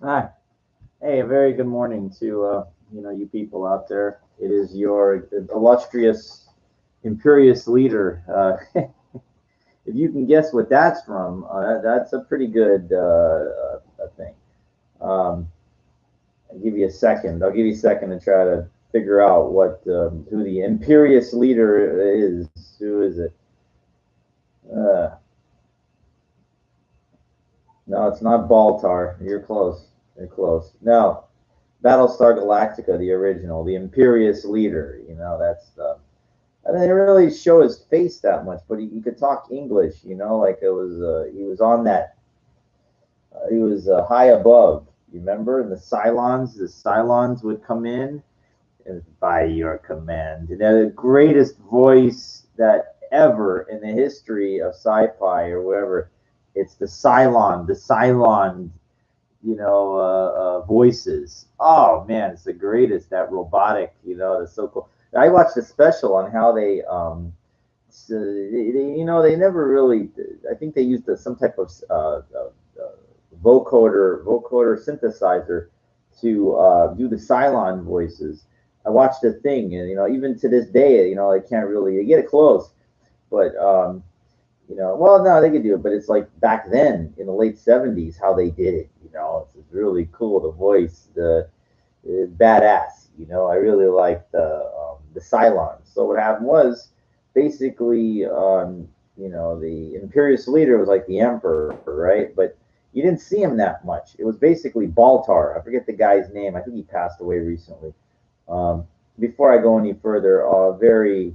Hi. Hey, a very good morning to you people out there. It is your illustrious Imperial Leader. If you can guess what that's from, that's a pretty good thing. Um, I'll give you a second. I'll give you a second to try to figure out what who the Imperial Leader is. Who is it? Uh, no, it's not Baltar. You're close. You're close. No, Battlestar Galactica, the original, the Imperial Leader. That's I didn't really show his face that much, but he could talk English. Like it was he was on that. He was high above. You remember? And the Cylons would come in and by your command. And they're the greatest voice that ever in the history of sci-fi or whatever. It's the Cylon, voices. Oh man, it's the greatest. That robotic, that's so cool. I watched a special on how they, they never really. I think they used some type of vocoder synthesizer to do the Cylon voices. I watched the thing, and even to this day, I can't really. They get it close, but well, no, they could do it, but it's like back then in the late '70s how they did it. It's really cool. The voice, the badass. I really liked the Cylons. So what happened was basically, the Imperial Leader was like the Emperor, right? But you didn't see him that much. It was basically Baltar. I forget the guy's name. I think he passed away recently. Um, Before I go any further, very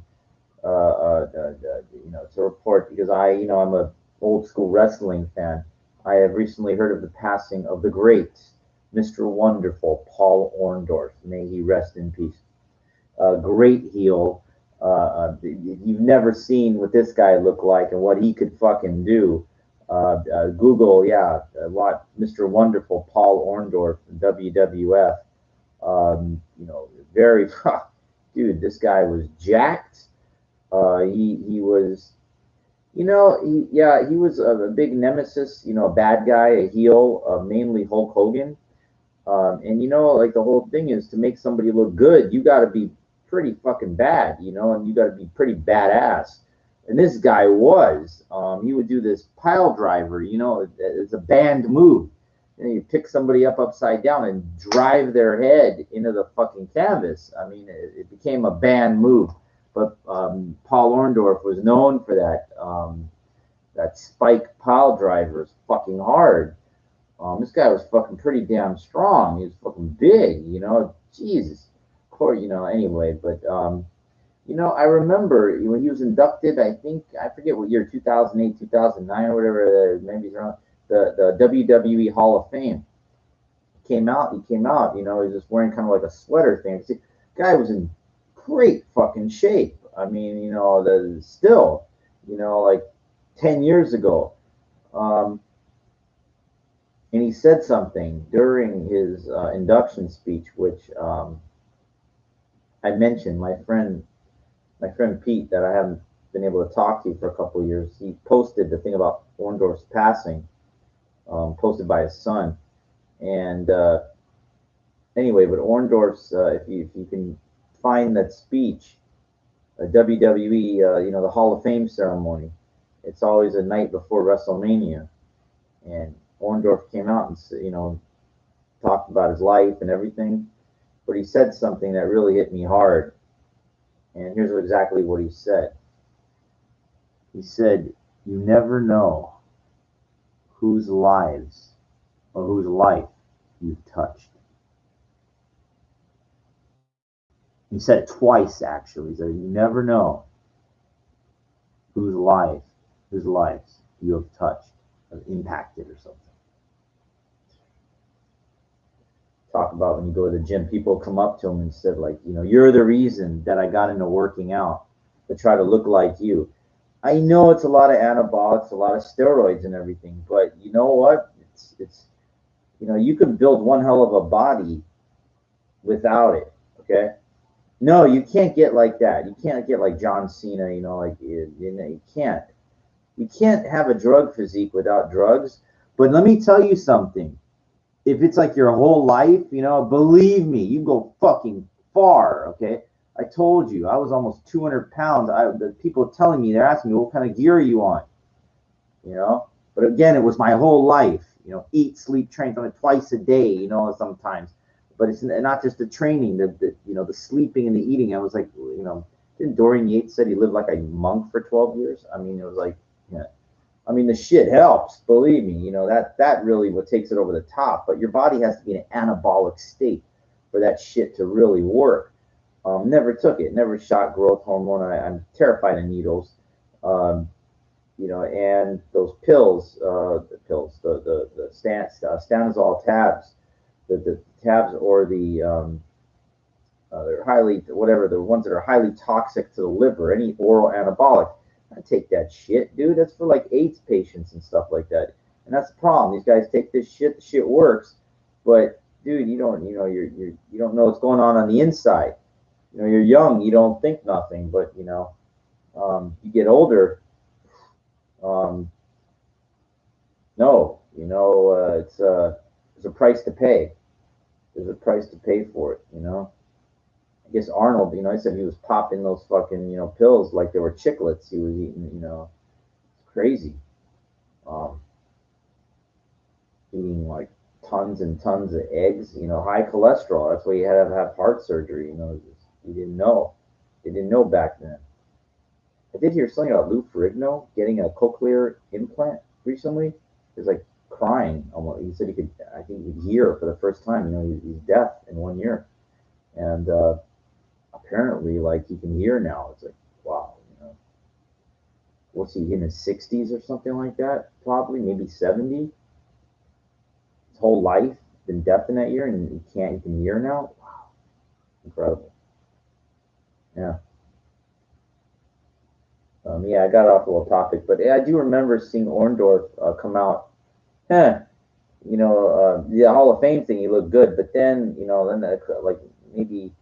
to report because I'm a old school wrestling fan. I have recently heard of the passing of the great Mr. Wonderful Paul Orndorff. May he rest in peace. Great heel. You've never seen what this guy looked like and what he could fucking do. Google, yeah, what Mr. Wonderful Paul Orndorff, WWF. Very, dude, this guy was jacked. He was, he was a big nemesis, a bad guy, a heel, mainly Hulk Hogan. And like the whole thing is to make somebody look good, you got to be pretty fucking bad, and you got to be pretty badass. And this guy was. He would do this pile driver, it's a banned move. You pick somebody up upside down and drive their head into the fucking canvas. I mean, it became a banned move. But Paul Orndorff was known for that. That spike pile driver is fucking hard. This guy was fucking pretty damn strong. He was fucking big, Jesus. Of course, anyway, but I remember when he was inducted, I forget what year, 2008, 2009 or whatever, maybe it's around the WWE Hall of Fame. He came out, he was just wearing kind of like a sweater thing. The guy was in great fucking shape. I mean, still, like 10 years ago. Um, and he said something during his induction speech, which I mentioned. My friend Pete, that I haven't been able to talk to for a couple of years, he posted the thing about Orndorff's passing, posted by his son. And anyway, but Orndorff's, if you can find that speech, WWE, the Hall of Fame ceremony, it's always a night before WrestleMania, and Orndorff came out and talked about his life and everything, but he said something that really hit me hard, and here's exactly what he said. He said, "You never know whose lives or whose life you've touched." He said it twice actually. He said, "You never know whose life, whose lives you have touched, or impacted, or something." Talk about when you go to the gym, people come up to him and said, like, "You're the reason that I got into working out, to try to look like you." I know it's a lot of anabolics, a lot of steroids and everything, but you know what? It's you can build one hell of a body without it. Okay. No, you can't get like that. You can't get like John Cena. Like you can't. You can't have a drug physique without drugs. But let me tell you something. if it's like your whole life, believe me, you go fucking far. Okay. I told you I was almost 200 pounds. The people telling me, they're asking me, what kind of gear are you on? you know. But again, it was my whole life. Eat, sleep, train, something twice a day. Sometimes. But it's not just the training, the sleeping and the eating. I was like, didn't Dorian Yates said he lived like a monk for 12 years? I mean, it was like, yeah. I mean, the shit helps, believe me. That really what takes it over the top. But your body has to be in an anabolic state for that shit to really work. Never took it. Never shot growth hormone. I'm terrified of needles. Um, and those pills, the stanozol tabs, the tabs or they're highly, whatever, the ones that are highly toxic to the liver, any oral anabolic. I take that shit, dude. That's for like AIDS patients and stuff like that. And that's the problem. These guys take this shit. The shit works, but dude, you don't know what's going on the inside. You're young. You don't think nothing, but you get older. Um, no, there's a price to pay. There's a price to pay for it. I guess Arnold, I said he was popping those fucking, pills like they were chiclets. He was eating, it's crazy. Um, Eating like tons and tons of eggs, high cholesterol. That's why he had to have heart surgery. He didn't know. They didn't know back then. I did hear something about Lou Ferrigno getting a cochlear implant recently. He was like crying almost. He said I think he could hear for the first time. He's deaf in 1 year. And apparently, like, he can hear now. It's like, wow, what's he in his 60s or something like that? Probably, maybe 70. His whole life been deaf in that year, and he can hear now. Wow, incredible. Yeah. Yeah, I got off a little topic, but yeah, I do remember seeing Orndorff come out. Huh, the Hall of Fame thing, he looked good, but then like maybe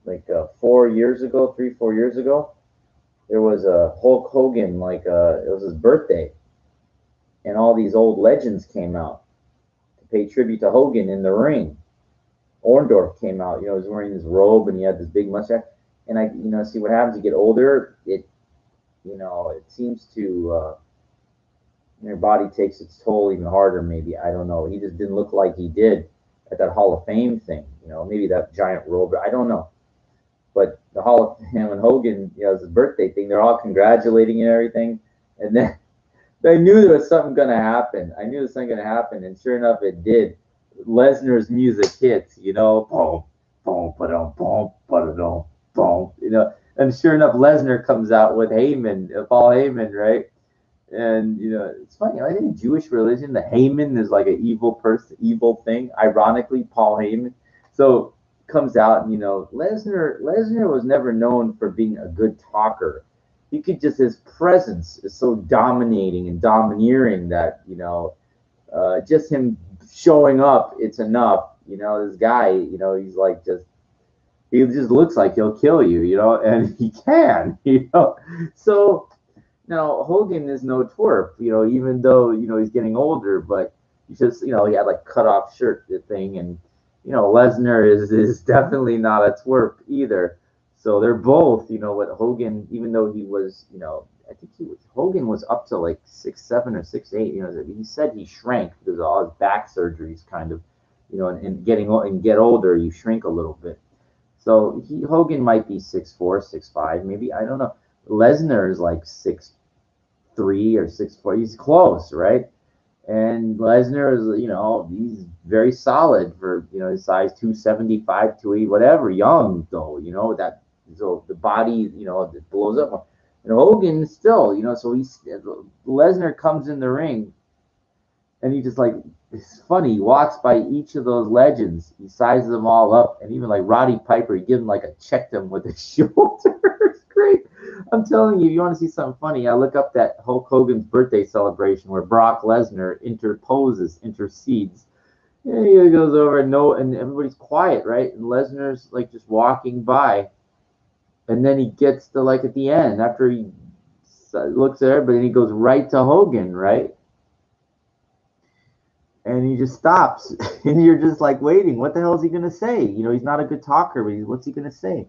like 4 years ago, 3, 4 years ago, there was a Hulk Hogan, like it was his birthday, and all these old legends came out to pay tribute to Hogan in the ring. Orndorff came out, he was wearing this robe and he had this big mustache. And see what happens. You get older, it seems to your body takes its toll even harder. Maybe, I don't know. He just didn't look like he did at that Hall of Fame thing. Maybe that giant robe. I don't know. But the Hall of Fame and Hogan, it was his birthday thing. They're all congratulating and everything, and then I knew there was something going to happen. I knew there was something going to happen, and sure enough, it did. Lesnar's music hits. Boom, boom, ba-dum, boom, ba-dum, boom. And sure enough, Lesnar comes out with Heyman, Paul Heyman, right? And it's funny. I think Jewish religion, the Heyman is like an evil person, evil thing. Ironically, Paul Heyman. So comes out, and Lesnar was never known for being a good talker. He could just, his presence is so dominating and domineering that just him showing up, it's enough. This guy, he's like he just looks like he'll kill you, and he can, So now Hogan is no twerp, even though he's getting older, but he's just he had like cut off shirt thing, and Lesnar is definitely not a twerp either. So they're both, what Hogan, even though he was, I think Hogan was up to like 6'7" or 6'8". He said he shrank because of all his back surgeries, kind of, and get older, you shrink a little bit. So Hogan might be 6'4", 6'5", maybe, I don't know. Lesnar is like 6'3" or 6'4". He's close, right? And Lesnar is, he's very solid for his size, 275, 280, whatever. Young though, that, so the body, it blows up. And Hogan still, so Lesnar comes in the ring, and he just like, it's funny. He walks by each of those legends. He sizes them all up, and even like Roddy Piper, he gives him like a checked him with his shoulder. It's great. I'm telling you, if you want to see something funny, I look up that Hulk Hogan's birthday celebration where Brock Lesnar intercedes. And he goes over and everybody's quiet, right? And Lesnar's like just walking by, and then he gets to like at the end after he looks at everybody, and he goes right to Hogan, right? and he just stops, and you're just like waiting. What the hell is he gonna say? You know, he's not a good talker, but what's he gonna say?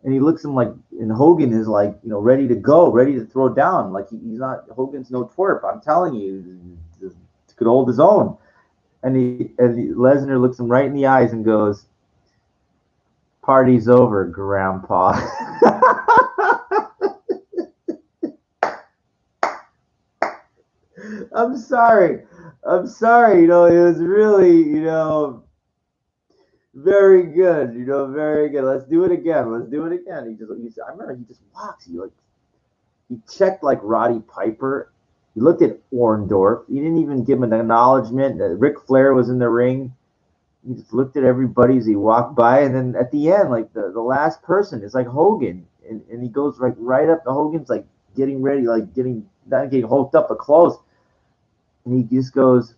And he looks at him like, and Hogan is like, you know, ready to go, ready to throw down. Like he's not, Hogan's no twerp. I'm telling you, he could hold his own. And Lesnar looks him right in the eyes and goes, "Party's over, Grandpa." I'm sorry. I'm sorry. You know, it was really, you know, very good. You know, very good. Let's do it again. Let's do it again. I remember he just walks. He checked like Roddy Piper. He looked at Orndorff. He didn't even give him an acknowledgement. Ric Flair was in the ring. He just looked at everybody as he walked by, and then at the end, like the last person is like Hogan, and he goes right up to Hogan's like getting ready, like not getting hulked up but close, and he just goes,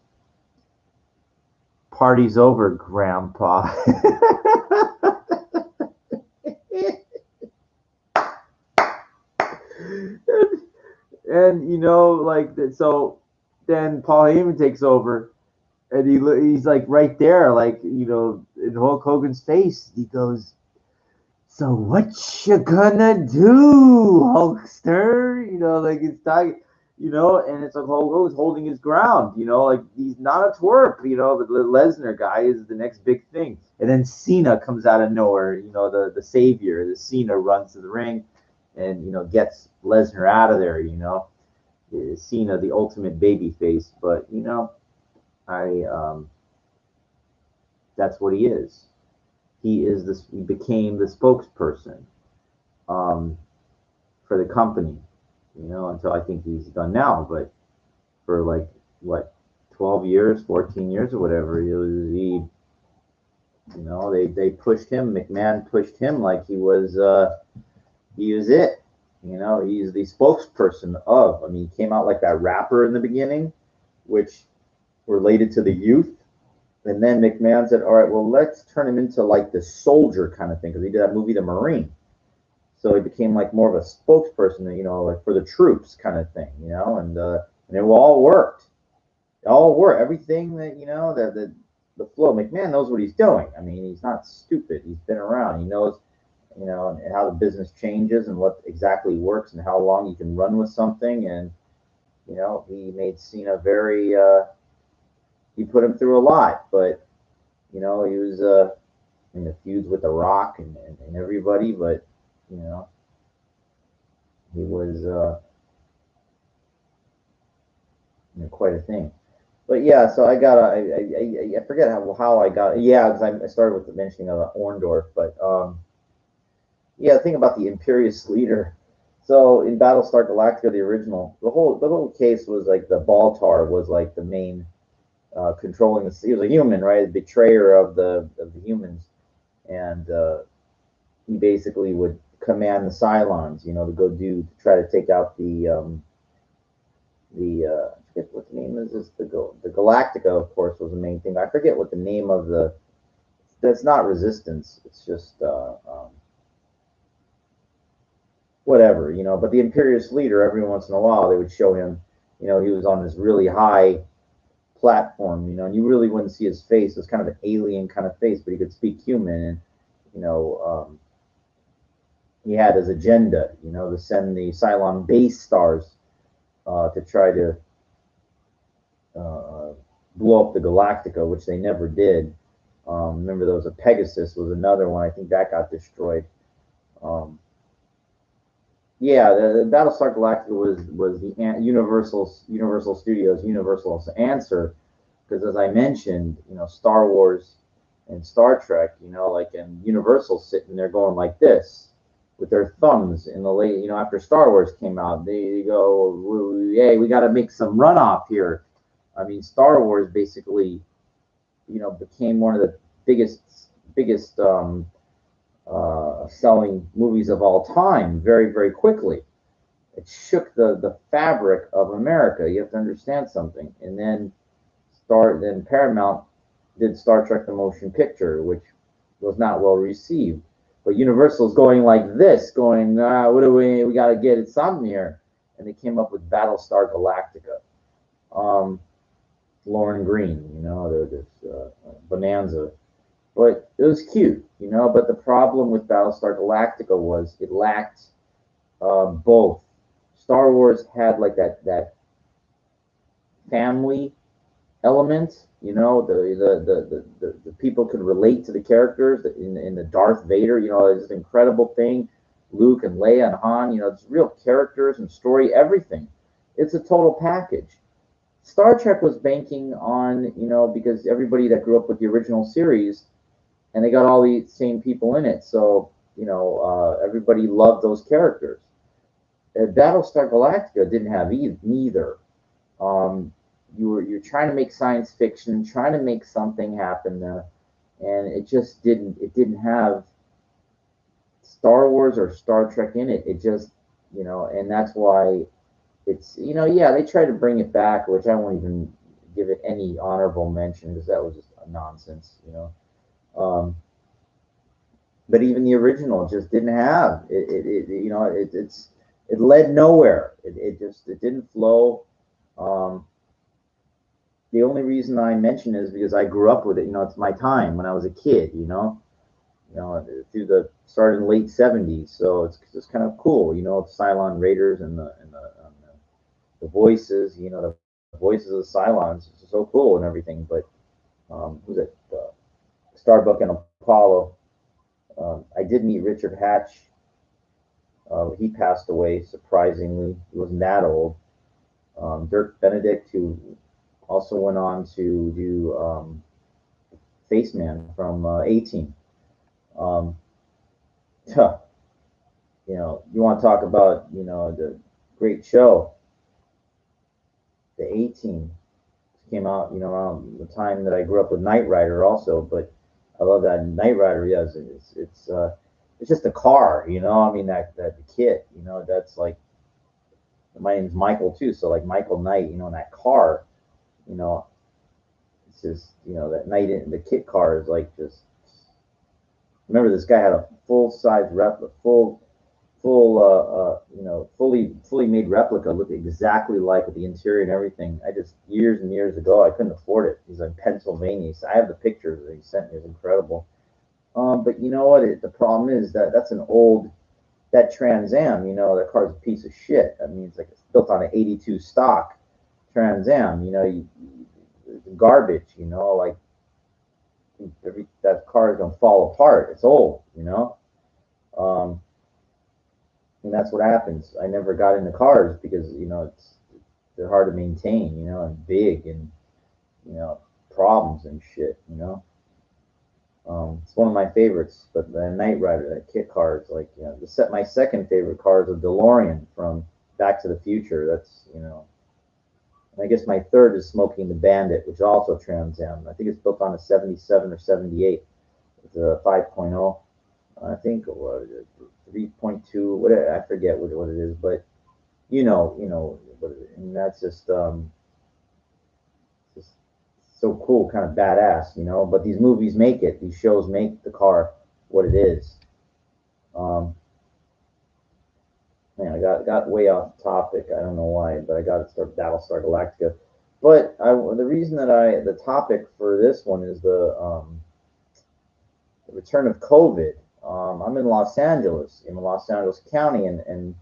"Party's over, Grandpa." and you know, like so, then Paul Heyman takes over, and he's like right there, like you know, in Hulk Hogan's face. He goes, "So what you gonna do, Hulkster?" You know, like it's talking, you know, and it's like Hulk Hogan's holding his ground. You know, like he's not a twerp. You know, but the Lesnar guy is the next big thing. And then Cena comes out of nowhere. You know, the savior. The Cena runs to the ring, and you know gets Lesnar out of there. You know, Cena, the ultimate baby face. But you know, I that's what he is. He became the spokesperson um, for the company, you know, until I think he's done now. But for like what 12 years, 14 years, or whatever, you know, they pushed him. McMahon pushed him like he was it. You know, he's the spokesperson of. I mean, he came out like that rapper in the beginning, which related to the youth. And then McMahon said, "All right, well, let's turn him into like the soldier kind of thing," because he did that movie, The Marine. So he became like more of a spokesperson, you know, like for the troops kind of thing, you know, and it all worked. It all worked. Everything that you know, the flow. McMahon knows what he's doing. I mean, he's not stupid. He's been around. He knows, you know, and how the business changes and what exactly works and how long you can run with something. And you know, he made Cena very. He put him through a lot, but you know, he was in the feuds with The Rock and everybody, but you know, he was you know, quite a thing. But yeah, so I forget how I got, yeah, because I started with the mentioning of Orndorff, but yeah, the thing about the Imperious Leader. So in Battlestar Galactica, the original, the whole case was like the Baltar was like the main controlling the. He was a human, right? A betrayer of the humans, and he basically would command the Cylons, you know, to go to try to take out I forget what the name is. This the Galactica, of course, was the main thing. I forget what the name of the. That's not Resistance. It's just whatever, you know. But the Imperious Leader, every once in a while, they would show him. You know, he was on this really high platform, you know, and you really wouldn't see his face. It was kind of an alien kind of face, but he could speak human, and you know, he had his agenda, you know, to send the Cylon base stars to try to uh, blow up the Galactica, which they never did. Remember, there was a Pegasus was another one. I think that got destroyed. Um, yeah, the Battlestar Galactica was the Universal Studios Universal's answer, because as I mentioned, you know, Star Wars and Star Trek, you know, like, and Universal sitting there going like this with their thumbs in the late, you know, after Star Wars came out, they go, "Hey, we got to make some runoff here." I mean, Star Wars basically, you know, became one of the biggest selling movies of all time very, very quickly. It shook the fabric of America. You have to understand something. And then Paramount did Star Trek: The Motion Picture, which was not well received. But Universal's going like this, going, what do we got to get it something here, and they came up with Battlestar Galactica. Um, Lauren Green, this Bonanza, but it was cute. But the problem with Battlestar Galactica was it lacked both. Star Wars had like that family element. The people could relate to the characters in the Darth Vader. It's an incredible thing. Luke and Leia and Han. It's real characters and story. Everything. It's a total package. Star Trek was banking on because everybody that grew up with the original series and they got all the same people in it, so everybody loved those characters. Battlestar Galactica didn't have neither. Um, you're trying to make science fiction, trying to make something happen there, and it just didn't. It didn't have Star Wars or Star Trek in it. It just and that's why yeah, they tried to bring it back, which I won't even give it any honorable mention because that was just a nonsense. But even the original just didn't have it led nowhere. It didn't flow. Um, the only reason I mention it is because I grew up with it. It's my time when I was a kid. Through the started in the late '70s, so it's just kind of cool. The Cylon Raiders and the voices. The voices of the Cylons is so cool and everything. But who's it? Starbuck and Apollo. I did meet Richard Hatch. He passed away surprisingly. He wasn't that old. Dirk Benedict, who also went on to do Faceman from A-Team. Um, you want to talk about the great show, the A-Team came out around the time that I grew up with Knight Rider also, but I love that Knight Rider. Yes, it's just a car. I mean that kit. That's like my name's Michael too, so like Michael Knight. That car. You know, it's just that Knight in the kit car is like just. Remember, this guy had a full size replica, fully made replica, looked exactly like with the interior and everything. I just years and years ago, I couldn't afford it. He's in Pennsylvania. So I have the pictures that he sent me. It's incredible. But you know what? The problem is that's an old that Trans Am. That car's a piece of shit. I mean, it's built on an '82 stock Trans Am. Garbage. Like that car is gonna fall apart. It's old. Um, and that's what happens. I never got into cars because they're hard to maintain, and big and you know problems and shit. It's one of my favorites. But the Knight Rider, that kit car is like my second favorite car is a DeLorean from Back to the Future. That's. And I guess my third is Smoking the Bandit, which is also Trans Am. I think it's built on a '77 or '78. It's a 5.0. I think what is it, 3.2. What I forget what it is, but what it is. And that's just so cool, kind of badass. But these movies make it. These shows make the car what it is. Um, Man, I got way off topic. I don't know why, but I got to start Battlestar Galactica. But the reason that the topic for this one is the return of COVID. I'm in Los Angeles, in Los Angeles County, and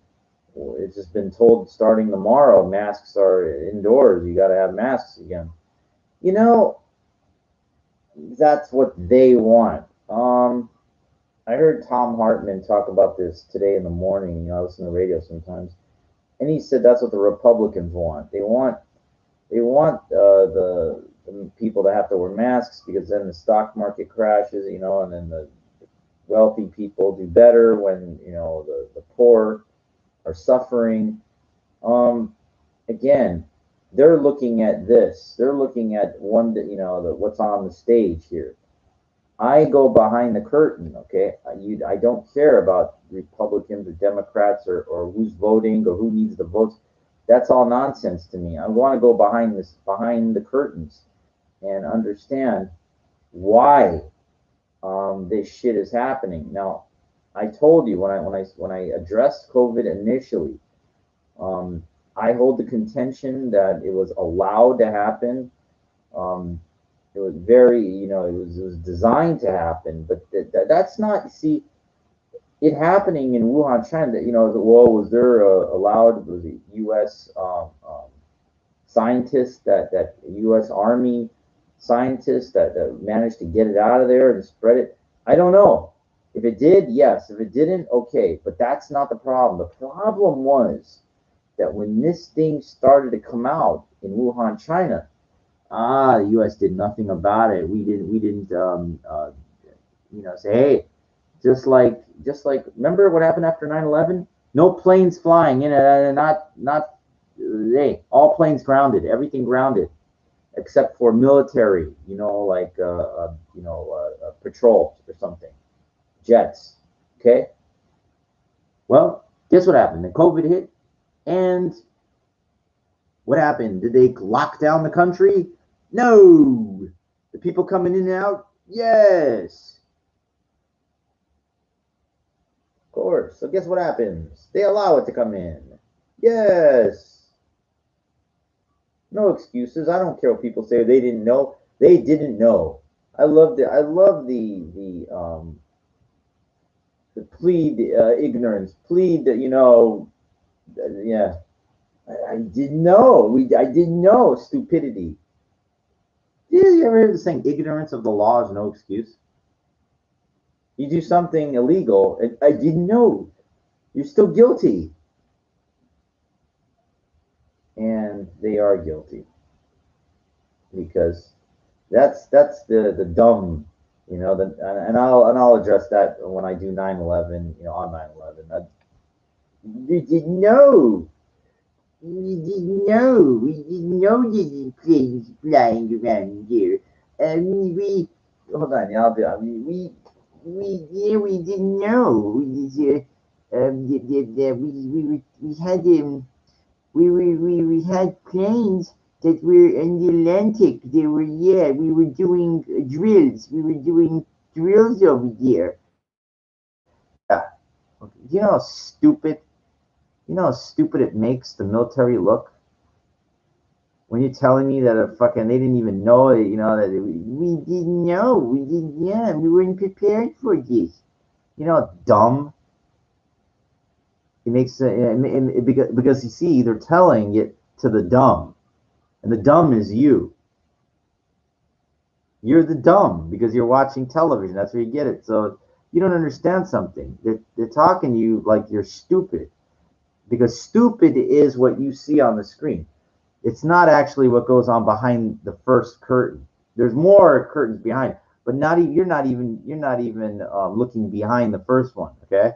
it's just been told starting tomorrow, masks are indoors. You got to have masks again. You know, that's what they want. I heard Tom Hartman talk about this today in the morning. I listen to the radio sometimes, and he said that's what the Republicans want. They want the people to have to wear masks because then the stock market crashes, and then the wealthy people do better when the poor are suffering. Um, Again, they're looking at this. They're looking at what's on the stage here. I go behind the curtain, okay? I don't care about Republicans or Democrats or who's voting or who needs the votes. That's all nonsense to me. I want to go behind the curtains and understand why this shit is happening. Now, I told you when I addressed COVID initially, um, I hold the contention that it was allowed to happen It was very, it was designed to happen, but that's not. See, it happening in Wuhan, China. Well, was there allowed? Was it U.S. Scientists that U.S. Army scientists that managed to get it out of there and spread it? I don't know. If it did, yes. If it didn't, okay. But that's not the problem. The problem was that when this thing started to come out in Wuhan, China, the U.S. did nothing about it. We didn't say, hey, just like remember what happened after 9/11? No planes flying, not hey, all planes grounded, everything grounded except for military, like patrols or something, jets. Okay. Well, guess what happened? The COVID hit, and what happened? Did they lock down the country? No. The people coming in and out? Yes. Of course. So guess what happens? They allow it to come in. Yes. No excuses. I don't care what people say. They didn't know. They didn't know. I love the. I love the plead ignorance. Plead. Yeah. I didn't know. I didn't know. Stupidity. Did you ever hear the saying, ignorance of the law is no excuse? You do something illegal, and I didn't know. You're still guilty. And they are guilty because that's the dumb, and I'll address that when I do 9/11, on 9/11. We didn't know. We didn't know. We didn't know that planes flying around here. We hold on. I'll do. We didn't know. We had we had planes that were in the Atlantic. They were we were doing drills. We were doing drills over there. Yeah. You know how stupid. You know how stupid it makes the military look when you're telling me that they didn't even know it. That we didn't know. We didn't. Yeah, we weren't prepared for this. Dumb. It makes because you see they're telling it to the dumb, and the dumb is you. You're the dumb because you're watching television. That's where you get it. So you don't understand something. They're talking to you like you're stupid because stupid is what you see on the screen. It's not actually what goes on behind the first curtain. There's more curtains behind, but you're not even looking behind the first one. Okay.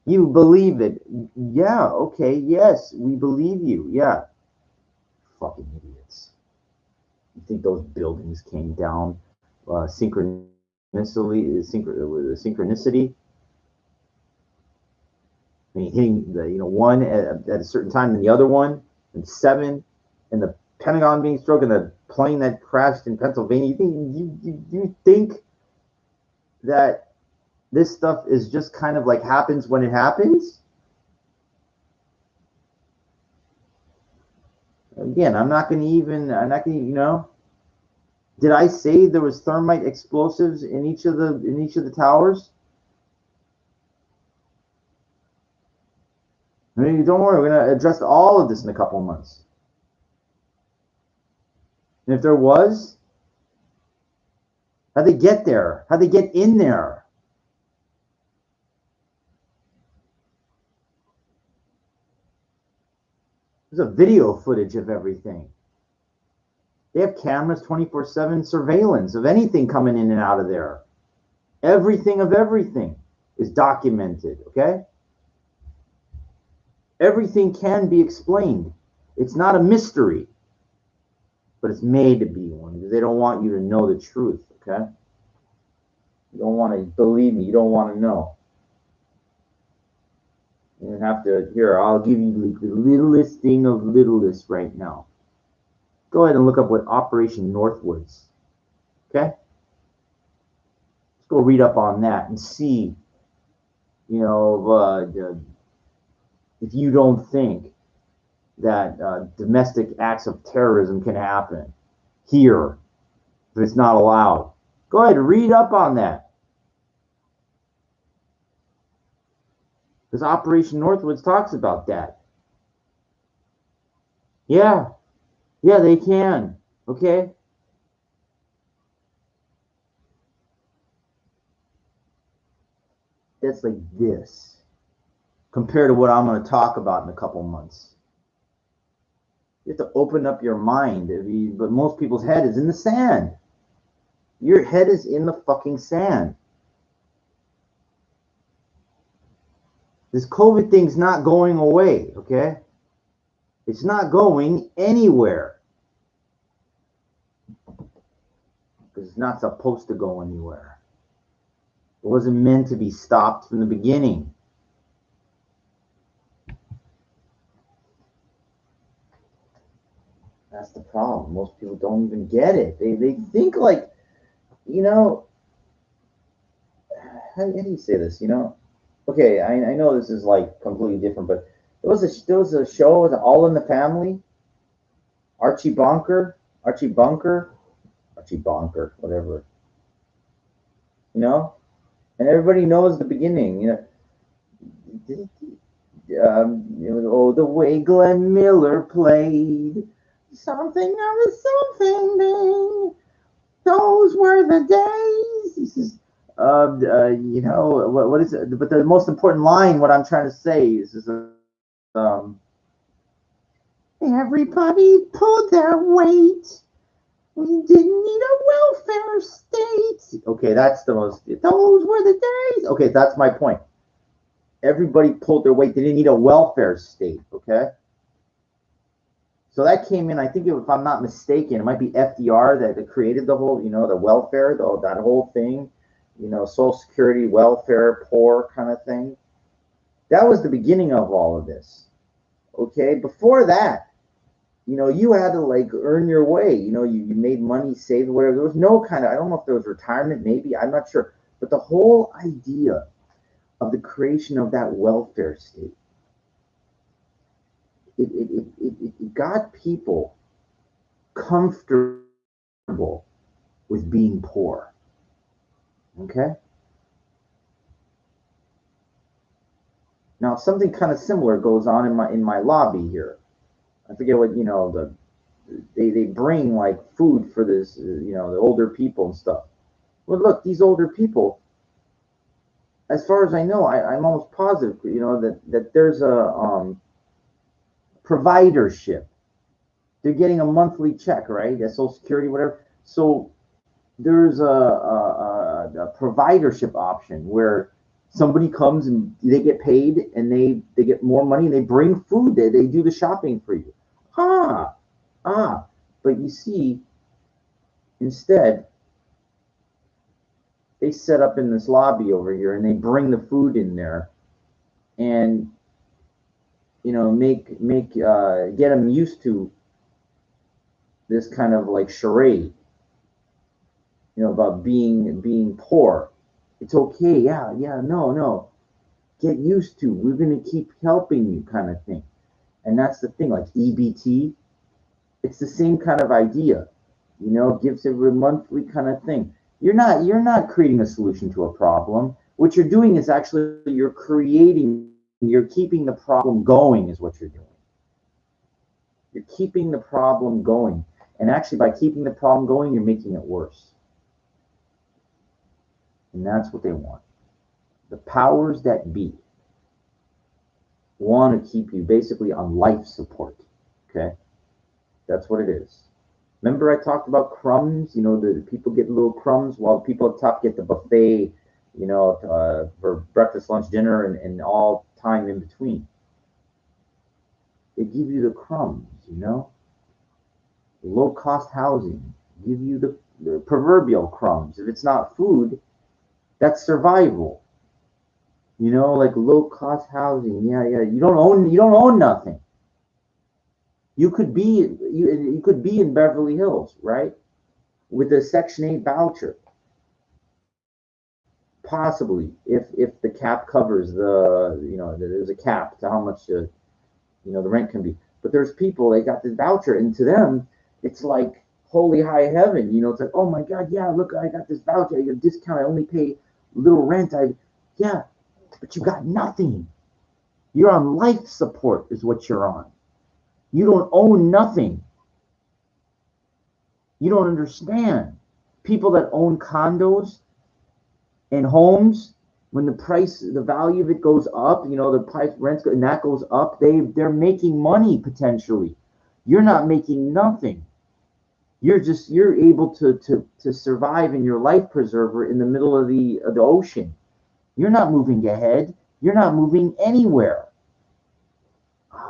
You believe it. Yeah, okay, yes, we believe you. Yeah. Fucking idiots. You think those buildings came down synchronicity? I mean, hitting the one at a certain time and the other one, and seven, and the Pentagon being struck, and the plane that crashed in Pennsylvania. You think that this stuff is just kind of like happens when it happens? Again, I'm not going to. Did I say there was thermite explosives in each of the towers? I mean, don't worry, we're going to address all of this in a couple of months. And if there was, how'd they get there? How'd they get in there? There's a video footage of everything. They have cameras 24/7 surveillance of anything coming in and out of there. Everything of everything is documented, okay? Everything can be explained. It's not a mystery, but it's made to be one because they don't want you to know the truth, okay? You don't want to believe me. You don't want to know. You have to, here, I'll give you the littlest thing of littlest right now. Go ahead and look up what Operation Northwoods, okay? Let's go read up on that and see, if you don't think that domestic acts of terrorism can happen here if it's not allowed. Go ahead, read up on that. Because Operation Northwoods talks about that. Yeah, yeah, they can. Okay? That's like this compared to what I'm going to talk about in a couple months. You have to open up your mind, but most people's head is in the sand. Your head is in the fucking sand. This COVID thing's not going away, okay? It's not going anywhere. Because it's not supposed to go anywhere. It wasn't meant to be stopped from the beginning. That's the problem. Most people don't even get it. They think like, you know, how do you say this? You know, okay, I know this is like completely different, but there was a show, All in the Family. Archie Bunker, Archie Bunker, Archie Bunker, whatever. You know, and everybody knows the beginning. Oh, the way Glenn Miller played something of a something. Those were the days. He says, what is it? But the most important line, what I'm trying to say is um, everybody pulled their weight. We didn't need a welfare state. Okay, that's the most. Those were the days. Okay, that's my point. Everybody pulled their weight. They didn't need a welfare state. Okay. So that came in, I think, if I'm not mistaken, it might be FDR that created the whole, the welfare, that whole thing, Social Security, welfare, poor kind of thing. That was the beginning of all of this. Okay. Before that, you had to like earn your way. You made money, saved, whatever. There was no kind of, I don't know if there was retirement, maybe, I'm not sure. But the whole idea of the creation of that welfare state, it got people comfortable with being poor. Okay? Now something kind of similar goes on in my lobby here. I forget what they bring like food for this the older people and stuff. Well, look, these older people, as far as I know, I'm almost positive that there's a providership. They're getting a monthly check, right? That's Social Security, whatever. So there's a providership option where somebody comes and they get paid and they get more money and they bring food. They do the shopping for you. Ah, but you see, instead, they set up in this lobby over here and they bring the food in there and get them used to this kind of like charade, about being poor. It's okay, yeah, no, get used to. We're gonna keep helping you, kind of thing. And that's the thing, like EBT, it's the same kind of idea. Gives it a monthly kind of thing. You're not creating a solution to a problem. What you're doing is actually you're keeping the problem going, is what you're doing. You're keeping the problem going. And actually, by keeping the problem going, you're making it worse. And that's what they want. The powers that be want to keep you basically on life support. Okay? That's what it is. Remember I talked about crumbs? The people get little crumbs while the people at top get the buffet, for breakfast, lunch, dinner, and all time in between. They give you the crumbs, low cost housing, give you the proverbial crumbs. If it's not food, that's survival. Like low cost housing. Yeah. You don't own nothing. You could be in Beverly Hills, right? With a Section 8 voucher. Possibly, if the cap covers there's a cap to how much the rent can be. But there's people, they got this voucher, and to them, it's like holy high heaven. It's like, oh my God, yeah, look, I got this voucher, I get a discount, I only pay little rent. Yeah, but you got nothing. You're on life support, is what you're on. You don't own nothing. You don't understand. People that own condos and homes, when the value of it goes up, the price rents and that goes up, they're making money potentially. You're not making nothing. You're able to survive in your life preserver in the middle of the ocean. You're not moving ahead. You're not moving anywhere.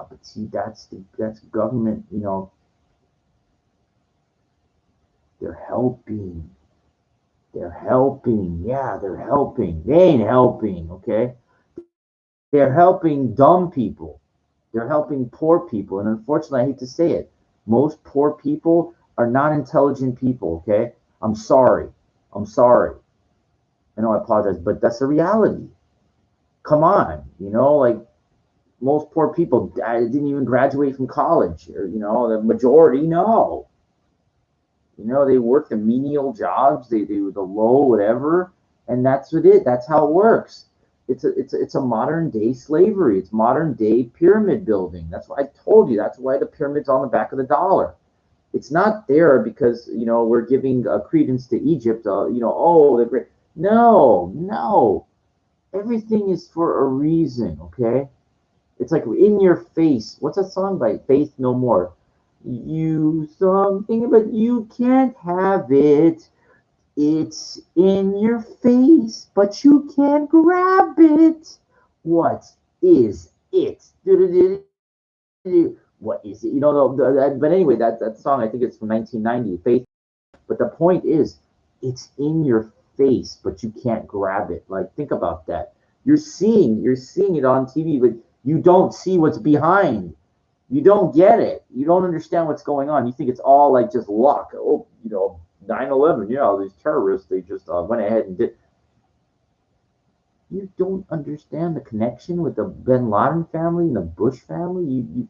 But see, that's government. They're helping. They're helping. Yeah, they're helping. They ain't helping. Okay, they're helping dumb people. They're helping poor people, and unfortunately, I hate to say it, most poor people are not intelligent people. Okay, I'm sorry. I'm sorry. I know I apologize, but that's the reality. Come on, like most poor people didn't even graduate from college, or the majority, no. They work the menial jobs, they do the low whatever, and that's how it works. It's a modern day slavery. It's modern day pyramid building. That's why I told you. That's why the pyramid's on the back of the dollar. It's not there because we're giving credence to Egypt. Oh, they're great. No. Everything is for a reason. Okay. It's like in your face. What's that song by Faith No More? You something, but you can't have it. It's in your face, but you can't grab it. What is it? What is it? But anyway, that song, I think it's from 1990, Faith. But the point is, it's in your face, but you can't grab it. Like, think about that. You're seeing it on TV, but you don't see what's behind. You don't get it. You don't understand what's going on. You think it's all like just luck. Oh, 9/11. Yeah, these terrorists, they just went ahead and did. You don't understand the connection with the Bin Laden family and the Bush family. You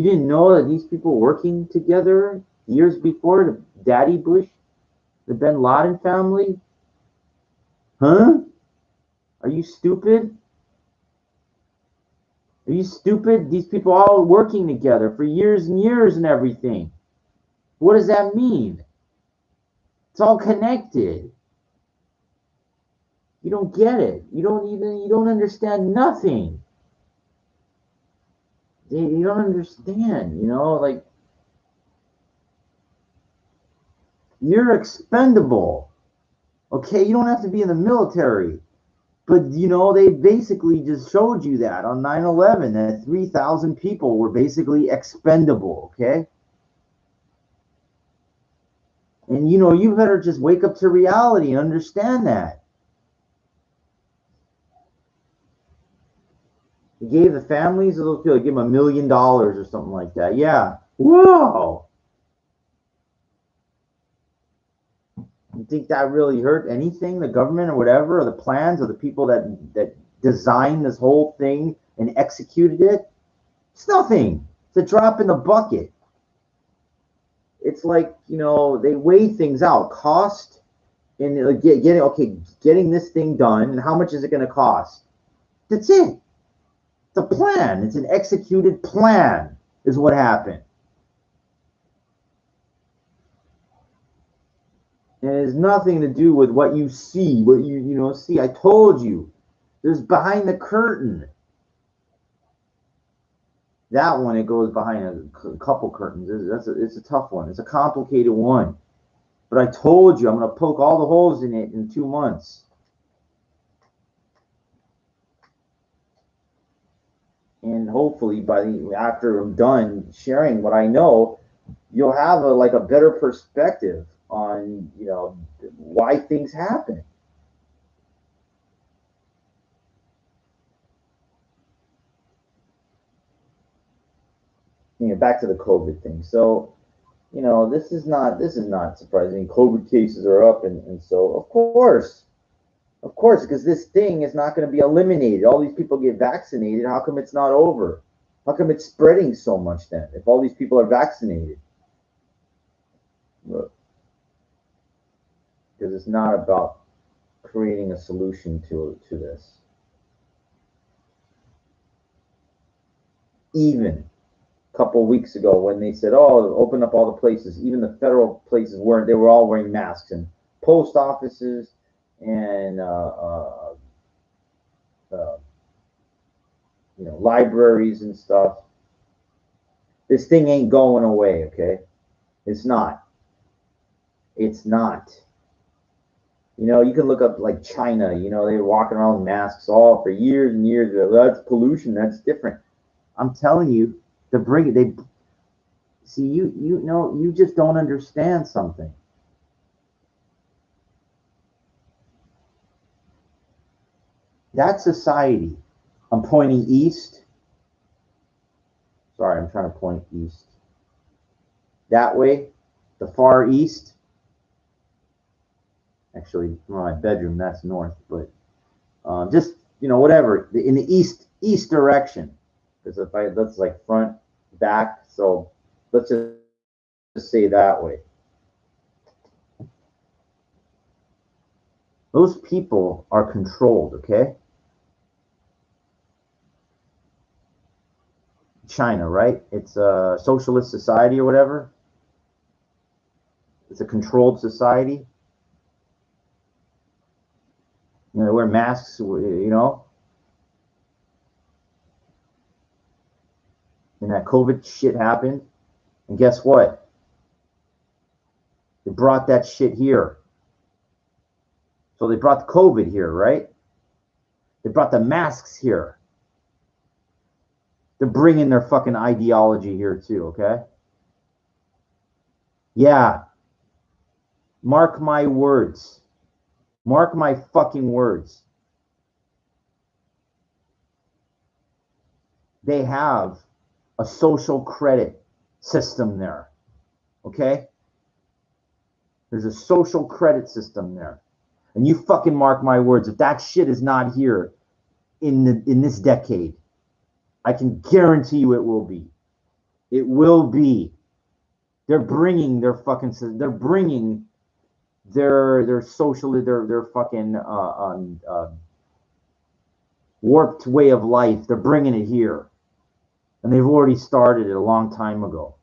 didn't know that these people were working together years before, the Daddy Bush, the Bin Laden family. Huh? Are you stupid? Are you stupid? These people are all working together for years and years and everything. What does that mean? It's all connected. You don't get it. You don't understand nothing. You don't understand, like you're expendable. Okay, you don't have to be in the military. But they basically just showed you that on 9/11 that 3,000 people were basically expendable, okay? And you better just wake up to reality and understand that. He gave the families of those people, give them $1 million or something like that. Yeah. Whoa. You think that really hurt anything, the government or whatever, or the plans, or the people that designed this whole thing and executed it? It's nothing. It's a drop in the bucket. It's like, they weigh things out, cost, and getting this thing done, and how much is it going to cost? That's it. It's a plan. It's an executed plan is what happened. And it has nothing to do with what you see, what you see. I told you, there's behind the curtain. That one, it goes behind a couple curtains. It's a tough one. It's a complicated one. But I told you, I'm going to poke all the holes in it in 2 months. And hopefully, after I'm done sharing what I know, you'll have a better perspective on why things happen. Back to the COVID thing. So, this is not surprising. COVID cases are up, and so of course Of course, because this thing is not going to be eliminated. All these people get vaccinated. How come it's not over? How come it's spreading so much then? If all these people are vaccinated, because it's not about creating a solution to this. Even a couple of weeks ago, when they said, "Oh, open up all the places," even the federal places weren't. They were all wearing masks, and post offices and uh, libraries and stuff. This thing ain't going away, okay? It's not. It's not. You can look up like China. They were walking around with masks all for years and years. That's pollution. That's different. I'm telling you, they see you just don't understand something. That society. I'm pointing east. Sorry, I'm trying to point east. That way, the far east. Actually, my bedroom, that's north, but just whatever in the east direction. Because that's like front, back. So let's just say that way. Those people are controlled, okay? China, right? It's a socialist society or whatever. It's a controlled society. They wear masks, and that COVID shit happened. And guess what? They brought that shit here. So they brought the COVID here, right? They brought the masks here. They're bringing their fucking ideology here too, okay? Yeah. Mark my words. Mark my fucking words. They have a social credit system there, okay? There's a social credit system there. And you fucking mark my words, if that shit is not here in this decade, I can guarantee you it will be. It will be. They're bringing their social, their fucking warped way of life. They're bringing it here, and they've already started it a long time ago.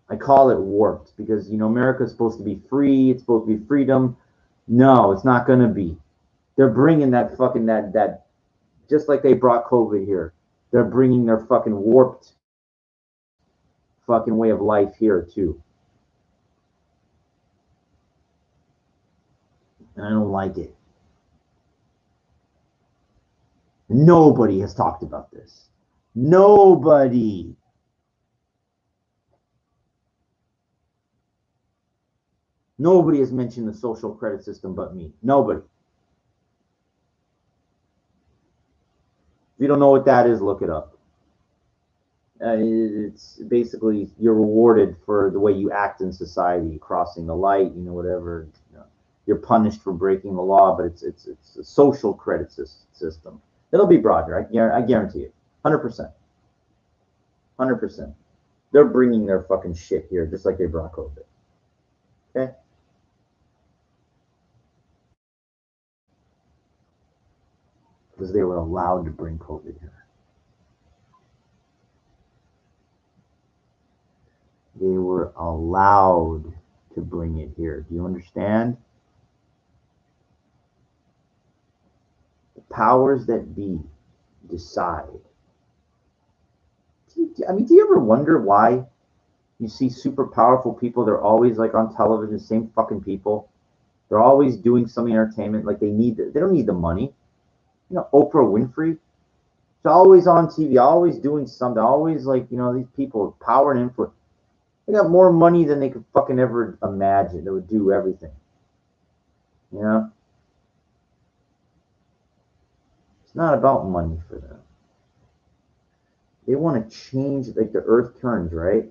I call it warped because America is supposed to be free. It's supposed to be freedom. No, it's not going to be. They're bringing that fucking that just like they brought COVID here. They're bringing their fucking warped fucking way of life here too. And I don't like it. Nobody has talked about this. Nobody. Nobody has mentioned the social credit system but me. Nobody. If you don't know what that is, look it up. It's basically you're rewarded for the way you act in society, crossing the light, whatever. You're punished for breaking the law, but it's a social credit system. It'll be brought here. I guarantee it. 100%. 100%. They're bringing their fucking shit here, just like they brought COVID. Okay. Because they were allowed to bring COVID here. They were allowed to bring it here. Do you understand? The powers that be decide. Do you ever wonder why you see super powerful people? They're always like on television, same fucking people. They're always doing some entertainment. Like they don't need the money. Oprah Winfrey. She's always on TV, always doing something. Always like these people with power and influence. They got more money than they could fucking ever imagine. They would do everything. It's not about money for them. They want to change, like the earth turns, right?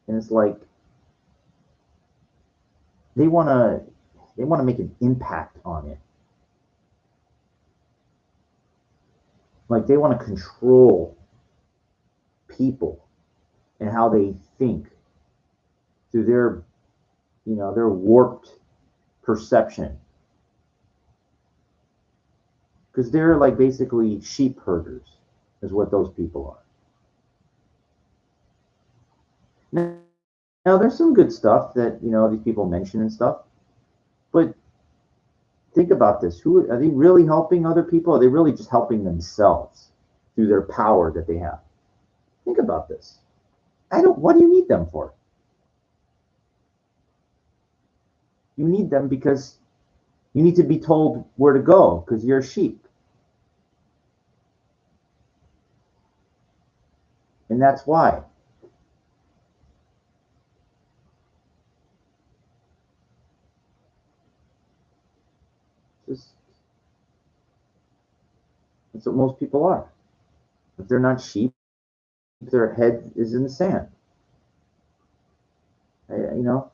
And it's like they want to make an impact on it. Like they want to control people and how they think through their, their warped perception. Because they're like basically sheep herders, is what those people are. Now there's some good stuff that these people mention and stuff, but think about this: who are they really helping? Other people? Are they really just helping themselves through their power that they have? Think about this. I don't. What do you need them for? You need them because you need to be told where to go because you're a sheep, and that's why. Just that's what most people are. If they're not sheep, their head is in the sand. You know,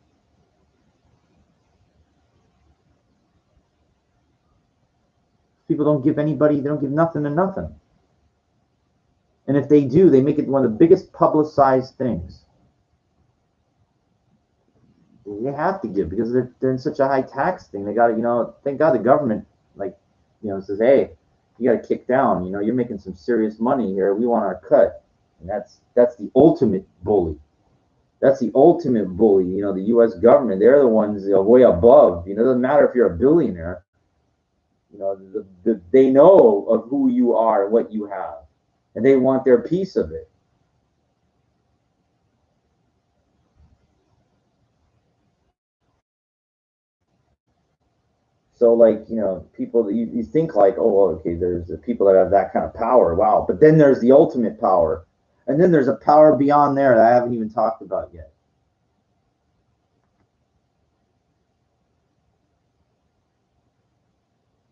people don't give anybody, they don't give nothing to nothing. And if they do, they make it one of the biggest publicized things. They have to give because they're in such a high tax thing. They got to, thank God the government, like, says, hey, you got to kick down. You're making some serious money here. We want our cut. And that's the ultimate bully. That's the ultimate bully. The U.S. government, they're the ones way above. It doesn't matter if you're a billionaire. They know of who you are and what you have, and they want their piece of it. So, like, people that you think like, oh, well, okay, there's the people that have that kind of power. Wow. But then there's the ultimate power. And then there's a power beyond there that I haven't even talked about yet.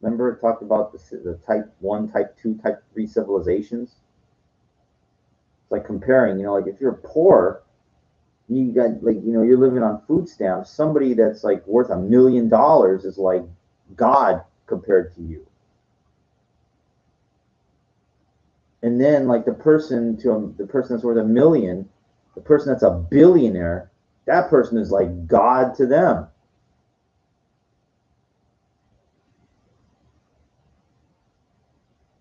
Remember, it talked about the type 1, type 2, type 3 civilizations? It's like comparing, like if you're poor, you got like, you're living on food stamps. Somebody that's like worth $1 million is like God compared to you. And then like the person that's worth 1 million, the person that's a billionaire, that person is like God to them.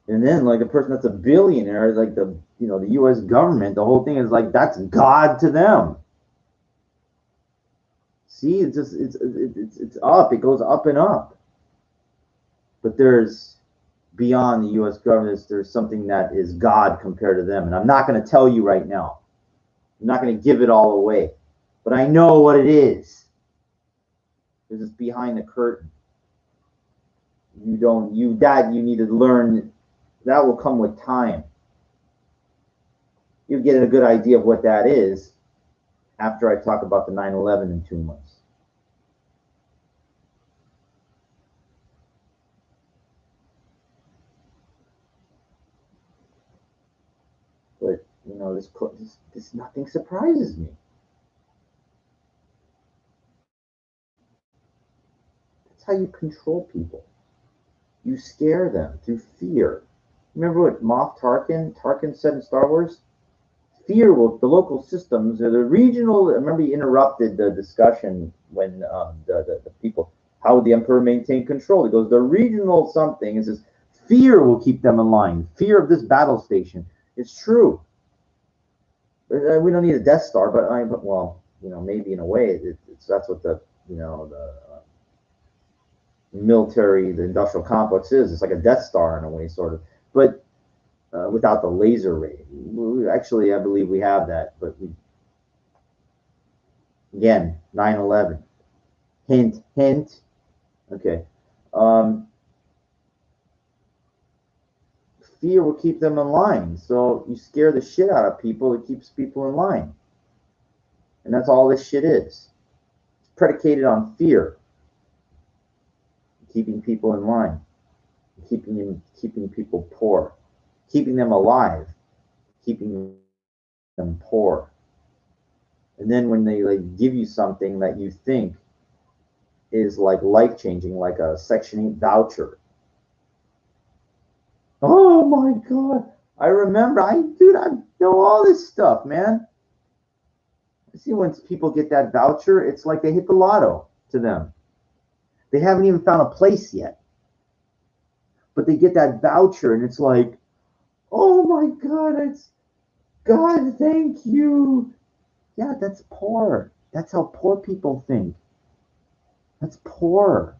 And then like the person that's a billionaire is like the U.S. government. The whole thing is like that's God to them. See, it's up. It goes up and up. But there's beyond the U.S. government. There's something that is God compared to them, and I'm not going to tell you right now. I'm not going to give it all away, but I know what it is. Because it's behind the curtain. You need to learn. That will come with time. You'll get a good idea of what that is after I talk about the 9/11 in 2 months. But this nothing surprises me. That's how you control people. You scare them through fear. Remember what Moff Tarkin said in Star Wars? Fear will the local systems or the regional. Remember, he interrupted the discussion when the people. How would the emperor maintain control? He goes, the regional something is this. Fear will keep them in line. Fear of this battle station. It's true. We don't need a Death Star, but well, maybe in a way, that's what the military, the industrial complex is. It's like a Death Star in a way, sort of, but without the laser ray. Actually, I believe we have that, but again, 9/11. Hint, hint. Okay. Um, Fear will keep them in line. So you scare the shit out of people, it keeps people in line. And that's all this shit is. It's predicated on fear, keeping people in line, keeping people poor, keeping them alive, keeping them poor. And then when they like give you something that you think is like life-changing, like a Section 8 voucher. Oh my God. I remember, dude, I know all this stuff, man. See, when people get that voucher, it's like they hit the lotto to them. They haven't even found a place yet. But they get that voucher and it's like, oh my God, it's God, thank you. Yeah, that's poor. That's how poor people think. That's poor.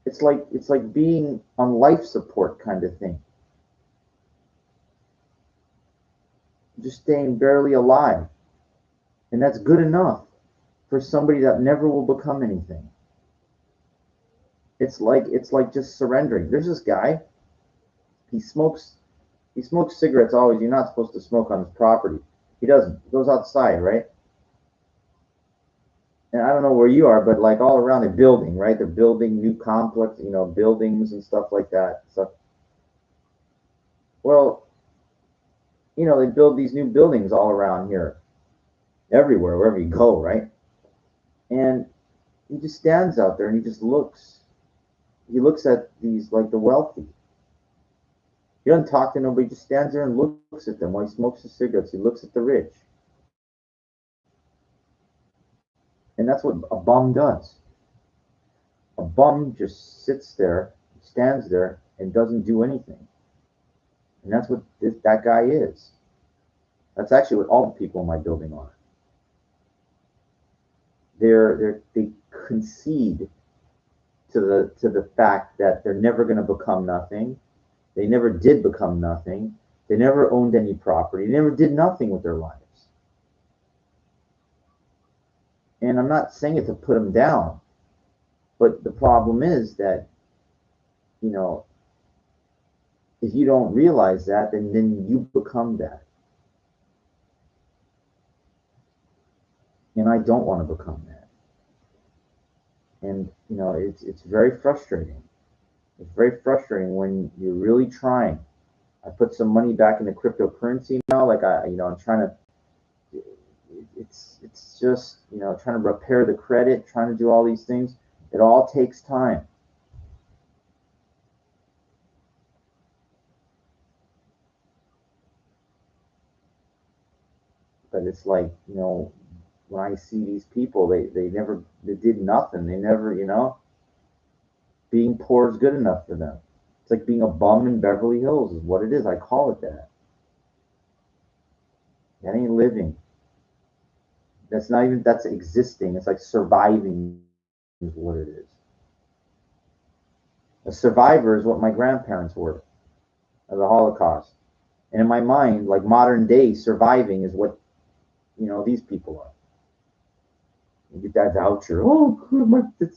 It's like being on life support kind of thing. Just staying barely alive. And that's good enough for somebody that never will become anything. It's like just surrendering. There's this guy, he smokes cigarettes always. You're not supposed to smoke on his property. He doesn't. He goes outside, right? And I don't know where you are, but like all around they're building, right? They're building new complex, buildings and stuff like that. So, well, they build these new buildings all around here, everywhere, wherever you go, right? And he just stands out there and he just looks. He looks at these, like the wealthy. He doesn't talk to nobody, he just stands there and looks at them while he smokes his cigarettes. He looks at the rich. And that's what a bum does. A bum just sits there, stands there, and doesn't do anything. And that's what that guy is. That's actually what all the people in my building are. They concede to the fact that they're never going to become nothing. They never did become nothing. They never owned any property. They never did nothing with their lives. And I'm not saying it to put them down, but the problem is that, if you don't realize that, then you become that. And I don't want to become that. And it's very frustrating. It's very frustrating when you're really trying. I put some money back into cryptocurrency now. Like I'm trying to. It's just trying to repair the credit, trying to do all these things. It all takes time. But it's like when I see these people, they did nothing. They never being poor is good enough for them. It's like being a bum in Beverly Hills is what it is. I call it that. That ain't living. That's existing. It's like surviving is what it is. A survivor is what my grandparents were of the Holocaust. And in my mind, like modern day surviving is what these people are. You get that voucher. Oh, good,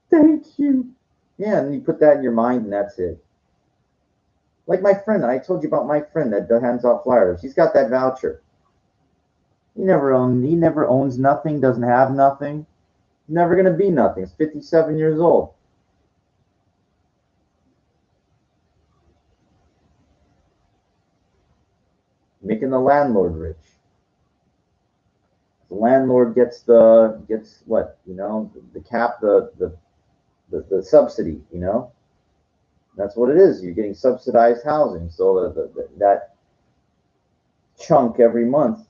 thank you. Yeah, and you put that in your mind, and that's it. Like my friend, I told you about my friend that hands out flyers. He's got that voucher. He never owns nothing, doesn't have nothing. He's never gonna be nothing. He's 57 years old. Making the landlord rich. The landlord gets what? The cap, the subsidy, That's what it is. You're getting subsidized housing. So that chunk every month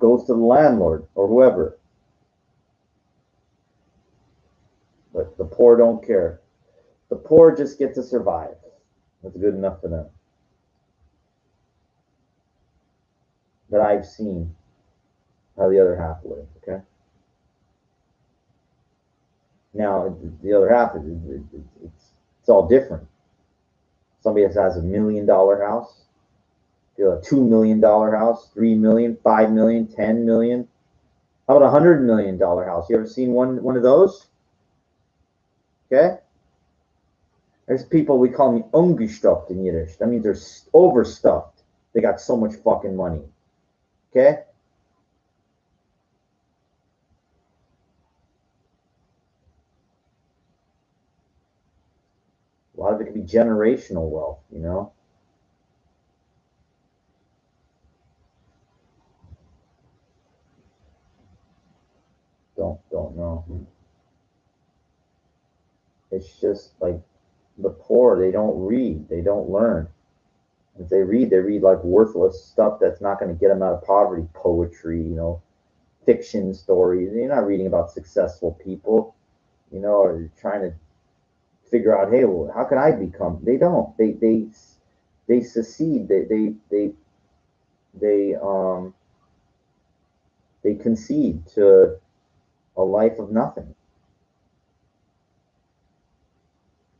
goes to the landlord or whoever. But the poor don't care. The poor just get to survive. That's good enough for them. That I've seen how the other half live, okay? Now, the other half, it's all different. Somebody that has $1 million house, a $2 million house, 3 million, 5 million, 10 million. How about $100 million house? You ever seen one of those? Okay. There's people, we call them ungestoppt in Yiddish. That means they're overstuffed. They got so much fucking money. Okay. A lot of it can be generational wealth, know, it's just like the poor. They don't read. They don't learn. If they read like worthless stuff that's not going to get them out of poverty. Poetry, fiction stories. You're not reading about successful people, or trying to figure out, hey, well, how can I become? They don't. They secede. They they concede to a life of nothing.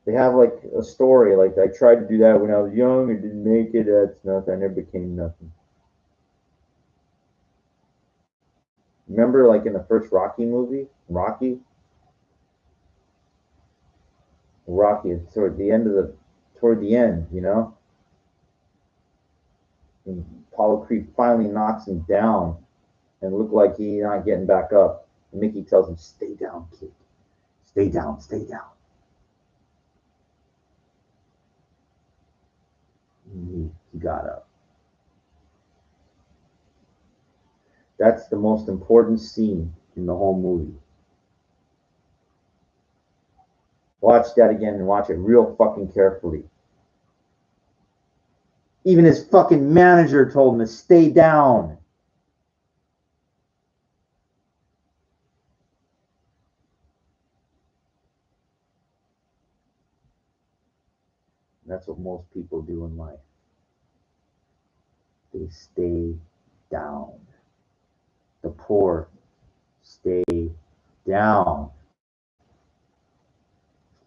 They have like a story, like I tried to do that when I was young, I didn't make it, that's nothing, I never became nothing. Remember like in the first Rocky movie? Rocky is toward the end, and Apollo Creed finally knocks him down and looked like he's not getting back up. And Mickey tells him, stay down, kid. Stay down, stay down. And he got up. That's the most important scene in the whole movie. Watch that again and watch it real fucking carefully. Even his fucking manager told him to stay down. That's what most people do in life. They stay down. The poor stay down.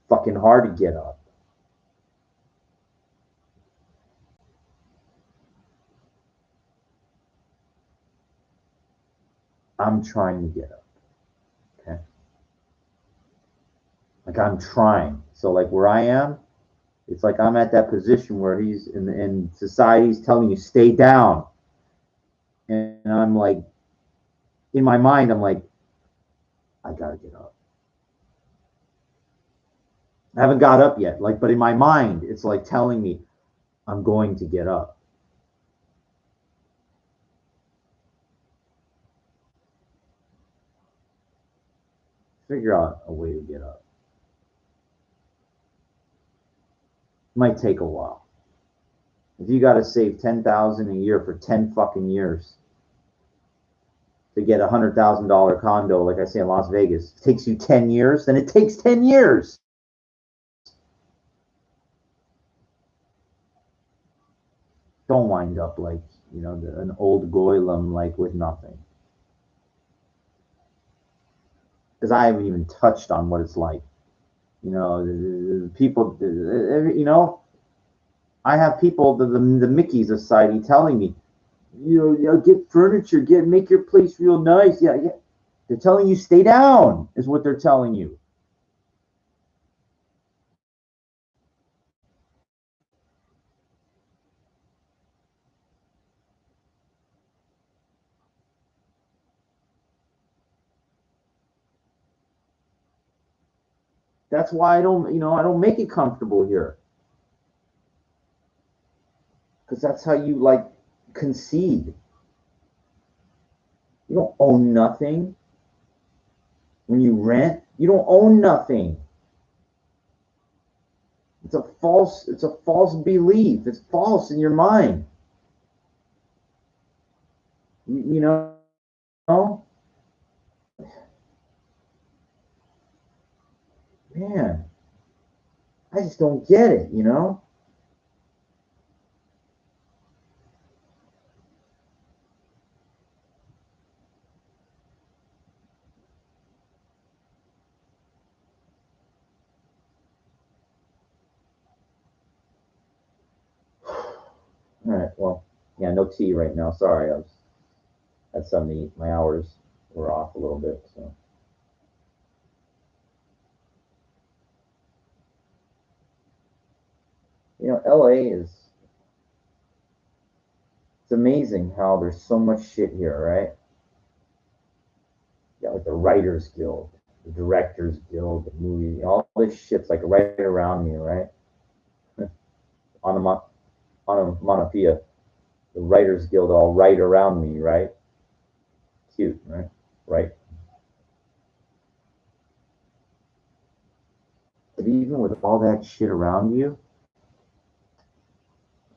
Fucking hard to get up. I'm trying to get up. Okay. Like I'm trying. So like where I am, it's like I'm at that position where he's in society's telling you stay down. And I'm like, in my mind, I'm like, I gotta get up. I haven't got up yet. Like, but in my mind, it's like telling me I'm going to get up. Figure out a way to get up. It might take a while. If you got to save 10,000 a year for 10 fucking years to get a $100,000 condo, like I say in Las Vegas, it takes you 10 years, then it takes 10 years. Don't wind up like, an old goylem, like with nothing. Because I haven't even touched on what it's like. People, I have people, the Mickey Society telling me, get furniture, make your place real nice. Yeah. They're telling you stay down, is what they're telling you. That's why I don't make it comfortable here. Because that's how you like concede. You don't own nothing. When you rent, you don't own nothing. It's a false belief. It's false in your mind. You know? Man, I just don't get it, All right, well, yeah, no tea right now. Sorry, I had something to eat. My hours were off a little bit, so. LA it's amazing how there's so much shit here, right? Yeah, like the Writers Guild, the Directors Guild, the movie, all this shit's like right around me, right? Onomatopoeia, the Writers Guild all right around me, right? Cute, right? Right. even with all that shit around you,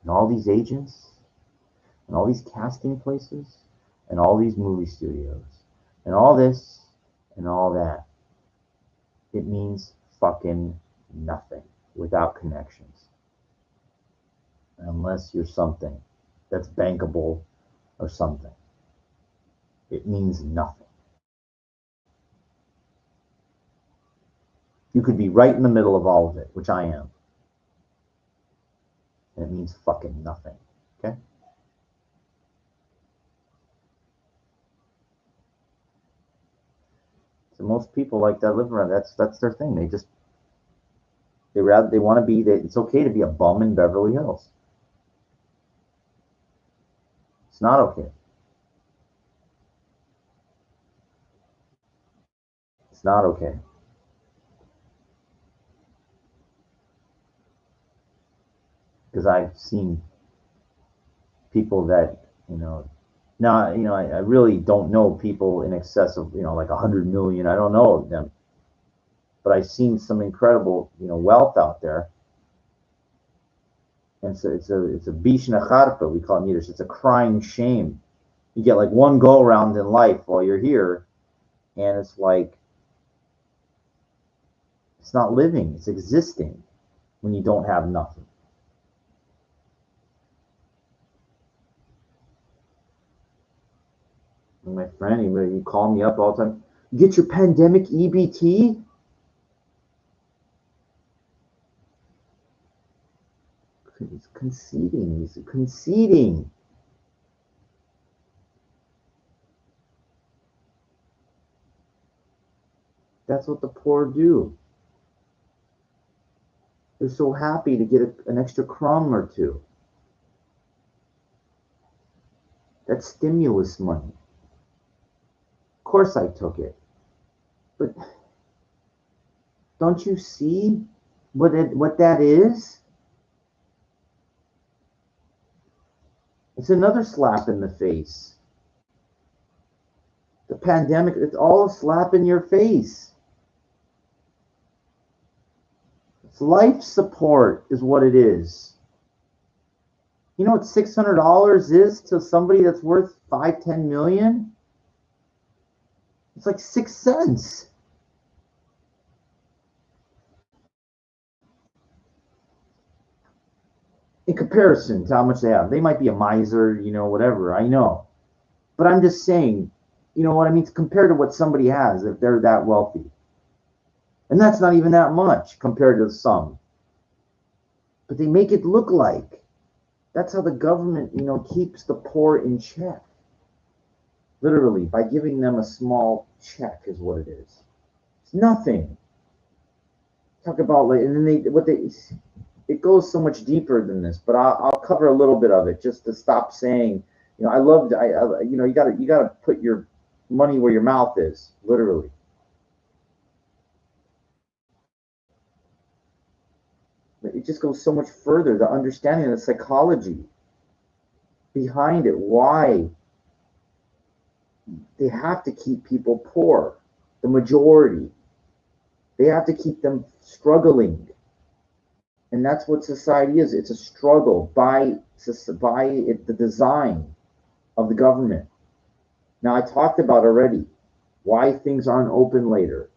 and all these agents, and all these casting places, and all these movie studios, and all this, and all that, it means fucking nothing without connections. Unless you're something that's bankable or something. It means nothing. You could be right in the middle of all of it, which I am. And it means fucking nothing. Okay? So most people like that live around. That's their thing. They want to be. It's okay to be a bum in Beverly Hills. It's not okay. It's not okay. Because I've seen people that, now, I really don't know people in excess of, like 100 million. I don't know them. But I've seen some incredible, wealth out there. And so it's a bishna charpa, we call it in Yiddish. It's a crying shame. You get like one go around in life while you're here, and it's like it's not living, it's existing when you don't have nothing. And my friend, he called me up all the time. Get your pandemic EBT? He's conceding. He's conceding. That's what the poor do. They're so happy to get an extra crumb or two. That's stimulus money. Of course I took it. But don't you see what that is? It's another slap in the face. The pandemic, it's all a slap in your face. It's life support is what it is. You know what $600 is to somebody that's worth 5-10 million? It's like 6 cents. In comparison to how much they have. They might be a miser, whatever, I know. But I'm just saying, you know what I mean? Compared to what somebody has if they're that wealthy. And that's not even that much compared to some. But they make it look like. That's how the government, keeps the poor in check. Literally, by giving them a small check is what it is. It's nothing. Talk about, and then it goes so much deeper than this, but I'll cover a little bit of it just to stop saying, I loved, you gotta put your money where your mouth is, literally. It just goes so much further, the understanding of the psychology behind it, why they have to keep people poor, the majority. They have to keep them struggling. And that's what society is. It's a struggle by the design of the government. Now, I talked about already why things aren't open later.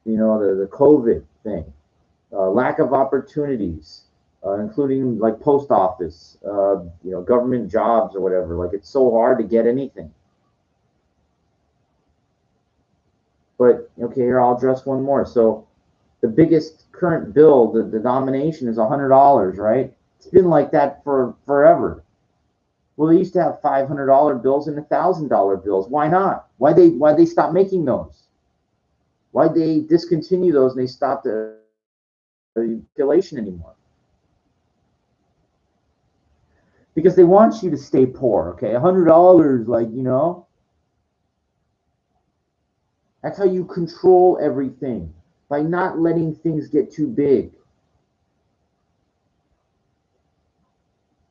The COVID thing, lack of opportunities, including like post office, government jobs or whatever. Like it's so hard to get anything. But okay, here I'll address one more. So the biggest current bill, the denomination is $100, right? It's been like that for forever. Well, they used to have $500 bills and $1,000 bills. Why not? Why they stop making those? Why they discontinue those and they stop the circulation anymore? Because they want you to stay poor. Okay, $100, like that's how you control everything, by not letting things get too big.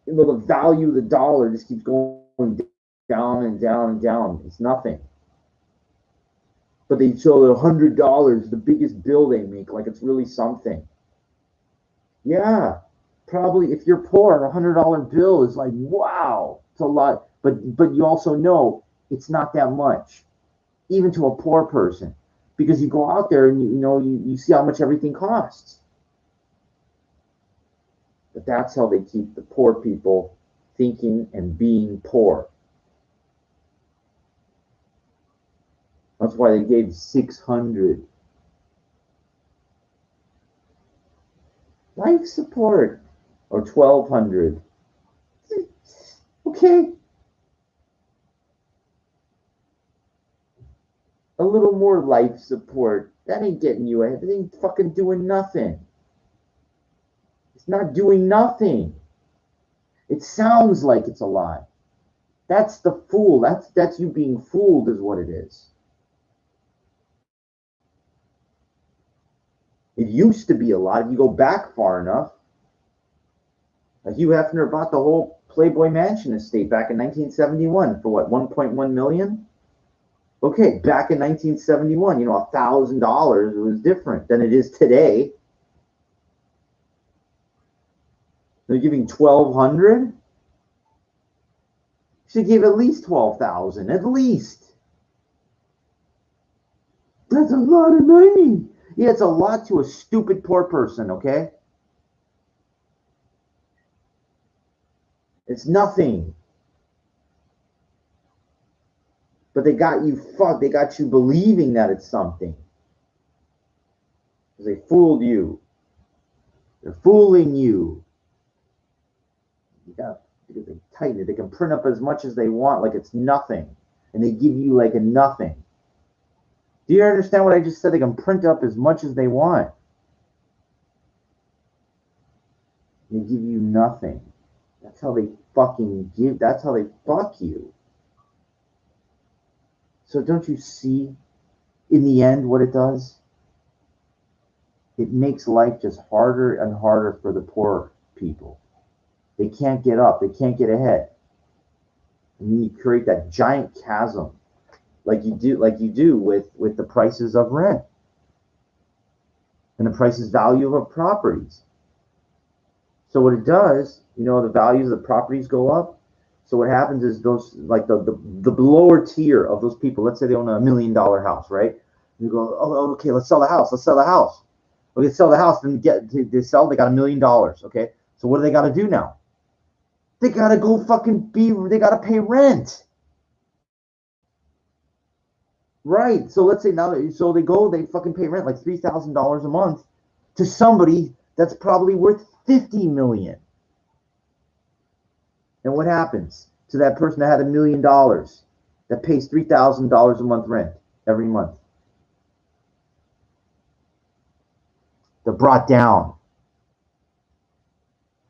The value of the dollar just keeps going down and down and down. It's nothing. But they show $100, the biggest bill they make, like it's really something. Yeah, probably if you're poor, $100 bill is like, wow, it's a lot. But you also know it's not that much, even to a poor person, because you go out there and you see how much everything costs. But that's how they keep the poor people thinking and being poor. That's why they gave 600 life support or 1,200. Okay, a little more life support. That ain't getting you ahead. That ain't fucking doing nothing. It's not doing nothing. It sounds like it's a lie. That's the fool. That's you being fooled is what it is. It used to be a lot. If you go back far enough, like Hugh Hefner bought the whole Playboy Mansion estate back in 1971 for what, 1.1 million? Okay, back in 1971, $1,000 was different than it is today. They're giving 1,200. Should give at least 12,000, at least. That's a lot of money. Yeah, it's a lot to a stupid poor person, okay? It's nothing. But they got you fucked. They got you believing that it's something. Because they fooled you. They're fooling you. Yeah, because they tighten it. They can print up as much as they want like it's nothing. And they give you like a nothing. Do you understand what I just said? They can print up as much as they want. They give you nothing. That's how they fucking give. That's how they fuck you. So don't you see, in the end, what it does? It makes life just harder and harder for the poor people. They can't get up. They can't get ahead. And then you create that giant chasm, like you do with the prices of rent and the prices value of properties. So what it does, the values of the properties go up. So what happens is those, like the lower tier of those people, let's say they own $1 million house, right? You go, oh, okay, let's sell the house. Let's sell the house. Okay, sell the house. Then they sell. They got $1 million. Okay, so what do they got to do now? They got to go they got to pay rent. Right. So let's say so they fucking pay rent like $3,000 a month to somebody that's probably worth 50 million. And what happens to that person that had $1 million that pays $3,000 a month rent every month? They're brought down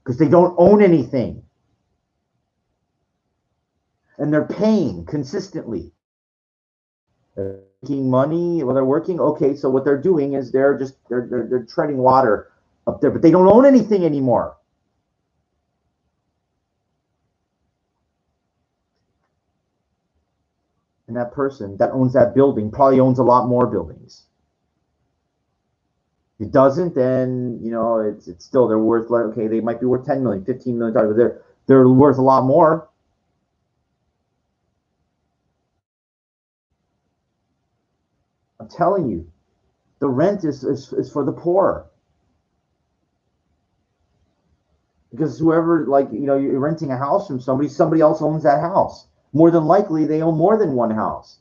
because they don't own anything. And they're paying consistently. They're making money while they're working. Okay, so what they're doing is they're treading water up there, but they don't own anything anymore. And that person that owns that building probably owns a lot more buildings. If it doesn't, then it's still, they're worth, like, okay, they might be worth 10 million, 15 million dollars, but they're worth a lot more. I'm telling you, the rent is for the poor. Because whoever, like, you're renting a house from somebody else owns that house. More than likely, they own more than one house.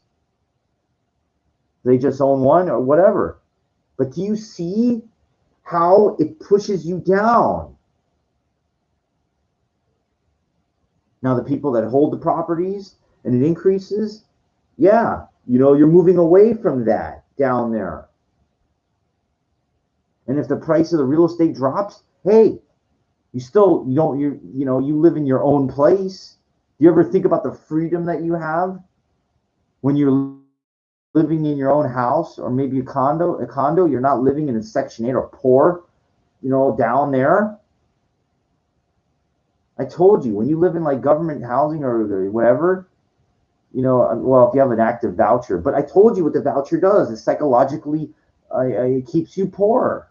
They just own one or whatever. But do you see how it pushes you down? Now, the people that hold the properties and it increases, yeah, you're moving away from that down there. And if the price of the real estate drops, hey, you live in your own place. Do you ever think about the freedom that you have when you're living in your own house, or maybe a condo? You're not living in a Section 8 or poor, down there. I told you, when you live in like government housing or whatever, well, if you have an active voucher. But I told you what the voucher does. It psychologically it keeps you poor.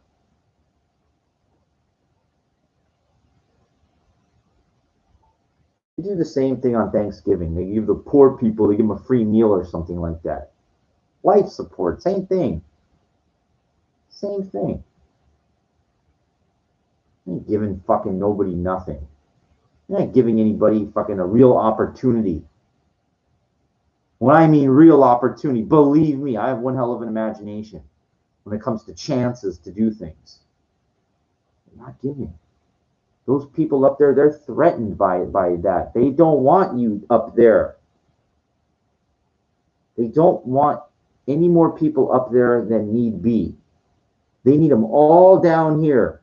They do the same thing on Thanksgiving. They give the poor people, they give them a free meal or something like that. Life support, same thing. Same thing. You ain't giving fucking nobody nothing. You're not giving anybody fucking a real opportunity. When I mean real opportunity, believe me, I have one hell of an imagination when it comes to chances to do things. You're not giving. Those people up there, they're threatened by that. They don't want you up there. They don't want any more people up there than need be. They need them all down here.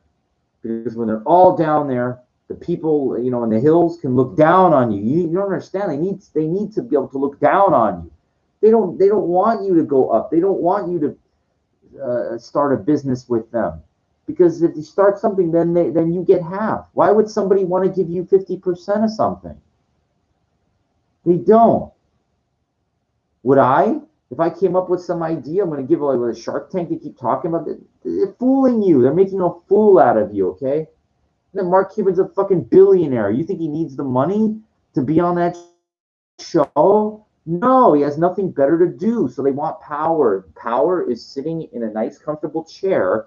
Because when they're all down there, the people, in the hills can look down on you. You don't understand. They need to be able to look down on you. They don't want you to go up. They don't want you to start a business with them. Because if you start something, then you get half. Why would somebody want to give you 50% of something? They don't. Would I? If I came up with some idea, I'm going to give like a Shark Tank. They keep talking about it. They're fooling you. They're making a fool out of you, okay? And then Mark Cuban's a fucking billionaire. You think he needs the money to be on that show? No, he has nothing better to do. So they want power. Power is sitting in a nice, comfortable chair.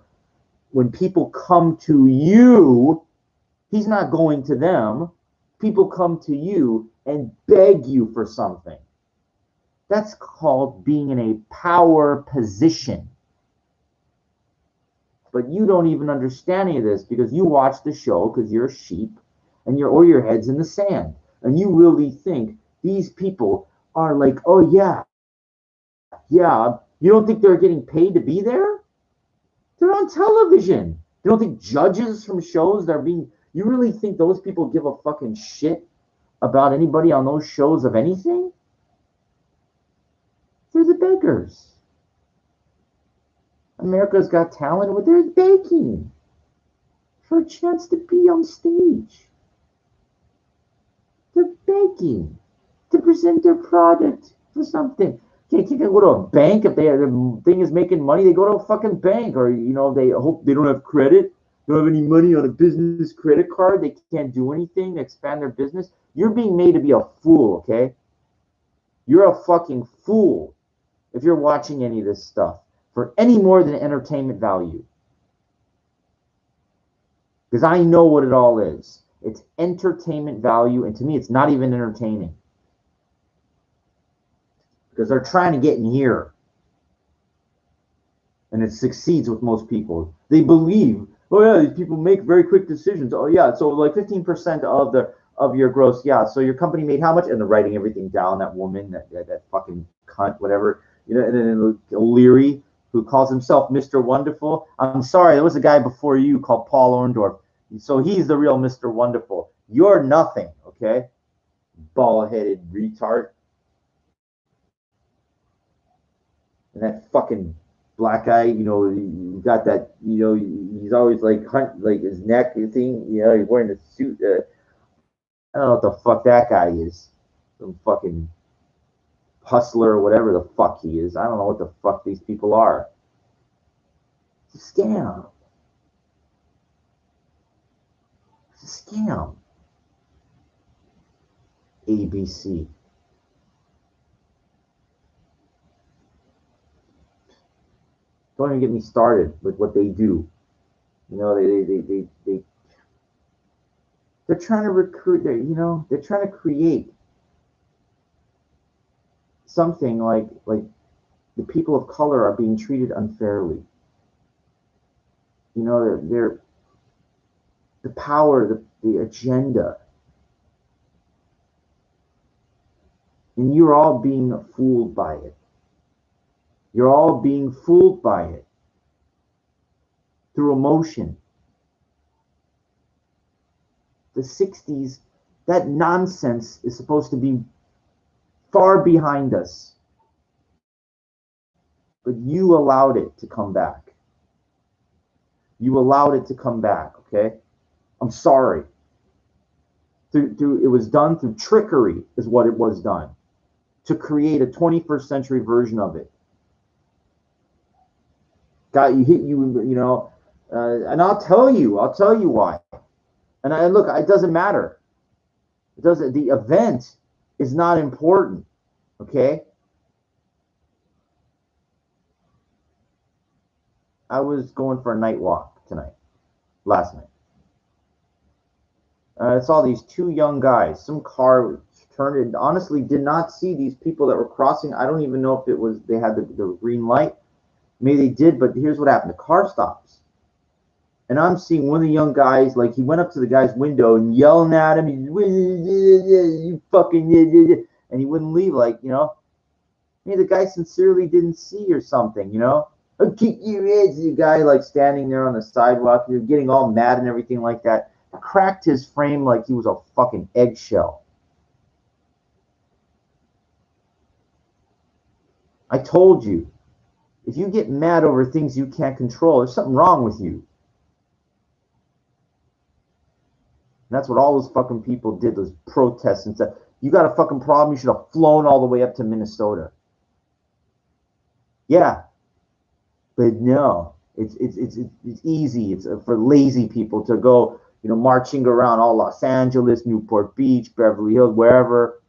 When people come to you, he's not going to them. People come to you and beg you for something. That's called being in a power position. But you don't even understand any of this because you watch the show because you're a sheep and your head's in the sand. And you really think these people are like, oh yeah. You don't think they're getting paid to be there? They're on television. You don't think judges from shows that are being, you really think those people give a fucking shit about anybody on those shows of anything? They're the beggars. America's Got Talent, well, they're begging for a chance to be on stage. They're begging to present their product for something. They can't go to a bank if the thing is making money. They go to a fucking bank, or they hope they don't have credit. They don't have any money on a business credit card. They can't do anything to expand their business. You're being made to be a fool, okay? You're a fucking fool if you're watching any of this stuff for any more than entertainment value. Because I know what it all is. It's entertainment value, and to me, it's not even entertaining. Because they're trying to get in here. And it succeeds with most people. They believe, oh yeah, these people make very quick decisions. Oh yeah, so like 15% of your gross, yeah. So your company made how much? And they're writing everything down. That woman, that fucking cunt, whatever. And then O'Leary, who calls himself Mr. Wonderful. I'm sorry, there was a guy before you called Paul Orndorff. So he's the real Mr. Wonderful. You're nothing, okay? Bald-headed retard. And that fucking black guy, you got that, he's always like his neck thing, he's wearing a suit. I don't know what the fuck that guy is. Some fucking hustler or whatever the fuck he is. I don't know what the fuck these people are. It's a scam. It's a scam. ABC. Don't even get me started with what they do. They're trying to recruit. They're trying to create something like the people of color are being treated unfairly. They're the power, the agenda, and you're all being fooled by it. You're all being fooled by it through emotion. The 60s, that nonsense is supposed to be far behind us. But you allowed it to come back. You allowed it to come back, okay? I'm sorry. It was done through trickery is what it was done. to create a 21st century version of it. Got you, hit you, you know, and I'll tell you why. And look, it doesn't matter. It doesn't. The event is not important. Okay. I was going for a night walk last night. I saw these two young guys. Some car turned in. Honestly, did not see these people that were crossing. I don't even know if it was they had the green light. Maybe they did, but here's what happened. The car stops. And I'm seeing one of the young guys, like he went up to the guy's window and yelling at him, you fucking, and he wouldn't leave, like, you know. Maybe the guy sincerely didn't see or something, you know. I'll kick your ass, the guy like standing there on the sidewalk, you're getting all mad and everything like that. Cracked his frame like he was a fucking eggshell. I told you, if you get mad over things you can't control, there's something wrong with you. And that's what all those fucking people did, those protests and stuff. You got a fucking problem, you should have flown all the way up to Minnesota. Yeah. But no, it's easy. It's for lazy people to go, you know, marching around all Los Angeles, Newport Beach, Beverly Hills, wherever,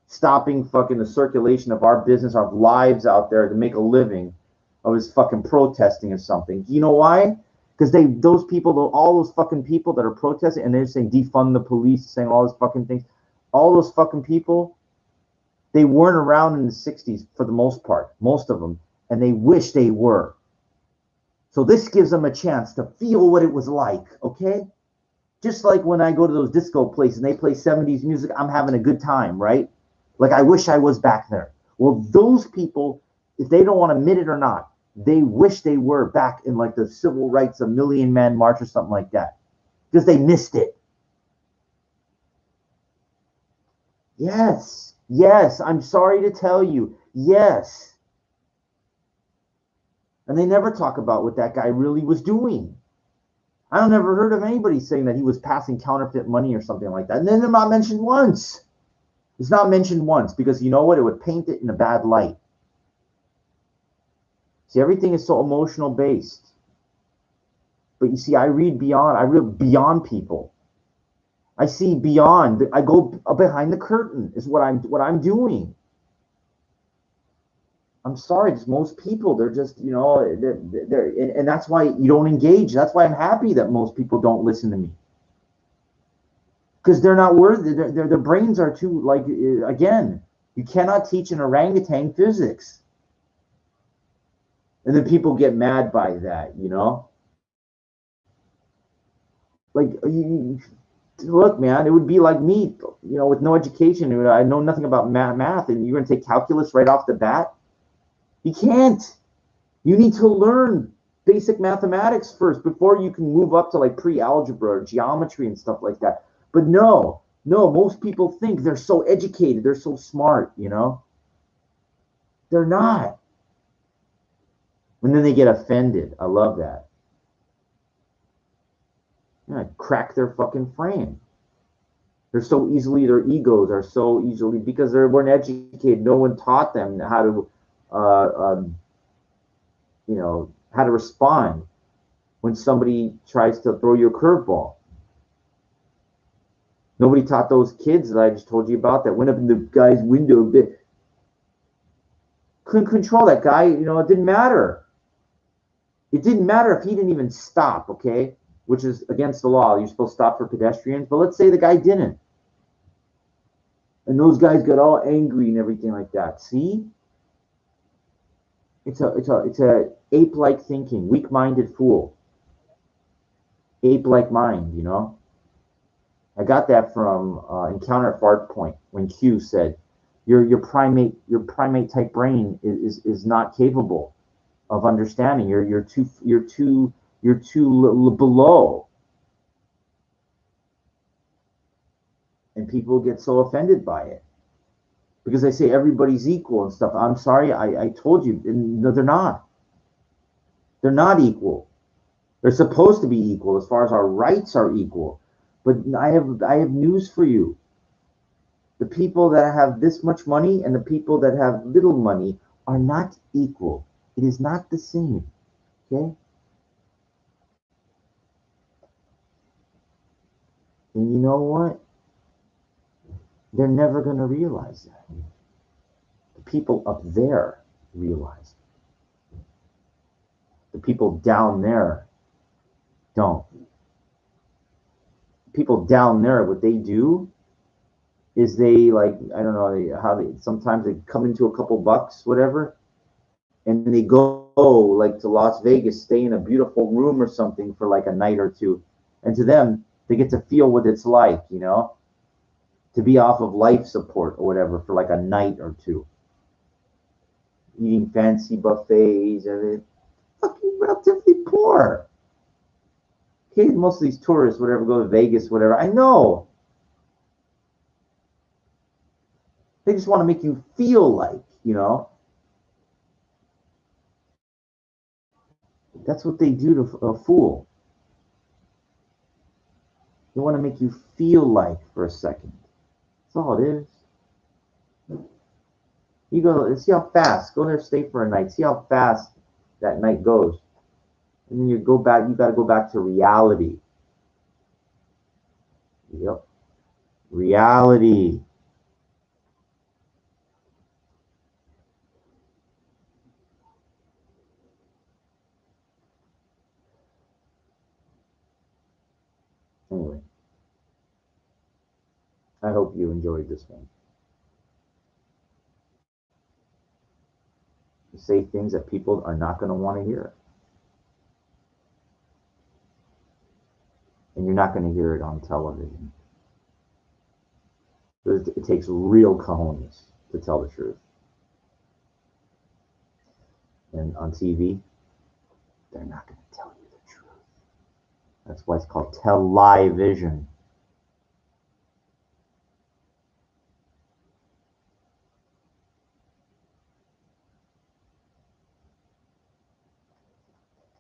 stopping fucking the circulation of our business, our lives out there to make a living of his fucking protesting or something. You know why? Because those people, all those fucking people that are protesting, and they're saying defund the police, saying all those fucking things, all those fucking people, they weren't around in the 60s for the most part, most of them, and they wish they were. So this gives them a chance to feel what it was like, okay? Just like when I go to those disco places and they play 70s music, I'm having a good time, right? Like I wish I was back there. Well, those people, if they don't want to admit it or not, they wish they were back in like the civil rights, a Million Man March or something like that, because they missed it. Yes, yes, I'm sorry to tell you, yes. And they never talk about what that guy really was doing. I don't never heard of anybody saying that he was passing counterfeit money or something like that. And then they're not mentioned once. It's not mentioned once because you know what? It would paint it in a bad light. See, everything is so emotional based. But you see, I read beyond people. I see beyond. I go behind the curtain is what I'm doing. I'm sorry, because most people, they're just, you know, and that's why you don't engage. That's why I'm happy that most people don't listen to me. Because they're not worthy. Their brains are too, like, again, you cannot teach an orangutan physics. And then people get mad by that, you know? Like, look, man, it would be like me, you know, with no education. I know nothing about math, and you're going to take calculus right off the bat? You can't. You need to learn basic mathematics first before you can move up to like pre-algebra or geometry and stuff like that. But no, most people think they're so educated, they're so smart, you know? They're not. And then they get offended. I love that. Yeah, crack their fucking frame. They're so easily, their egos are so easily, because they weren't educated. No one taught them how to you know, how to respond when somebody tries to throw you a curveball. Nobody taught those kids that I just told you about that went up in the guy's window. Couldn't control that guy. You know, it didn't matter. It didn't matter if he didn't even stop, okay? Which is against the law. You're supposed to stop for pedestrians. But let's say the guy didn't. And those guys got all angry and everything like that. See? It's a ape-like thinking, weak-minded fool. Ape-like mind, you know. I got that from Encounter at Far Point when Q said, your primate type brain is not capable of understanding. You're too below. And people get so offended by it. Because they say everybody's equal and stuff. I'm sorry, I told you. No, they're not. They're not equal. They're supposed to be equal as far as our rights are equal. But I have news for you. The people that have this much money and the people that have little money are not equal. It is not the same. Okay? And you know what? They're never going to realize that. The people up there realize it. The people down there don't. People down there, what they do is they, like, I don't know how they, sometimes they come into a couple bucks, whatever, and they go like to Las Vegas, stay in a beautiful room or something for like a night or two. And to them, they get to feel what it's like, to be off of life support or whatever for like a night or two. Eating fancy buffets and they're fucking relatively poor. Okay, most of these tourists, whatever, go to Vegas, whatever. I know. They just want to make you feel like. That's what they do to a fool. They want to make you feel like for a second. That's all it is. You go, see how fast. Go there, stay for a night. See how fast that night goes. And then you go back, you got to go back to reality. Yep. Reality. Anyway, I hope you enjoyed this one. You say things that people are not going to want to hear. And you're not going to hear it on television. It takes real cojones to tell the truth. And on TV, they're not going to tell you the truth. That's why it's called television.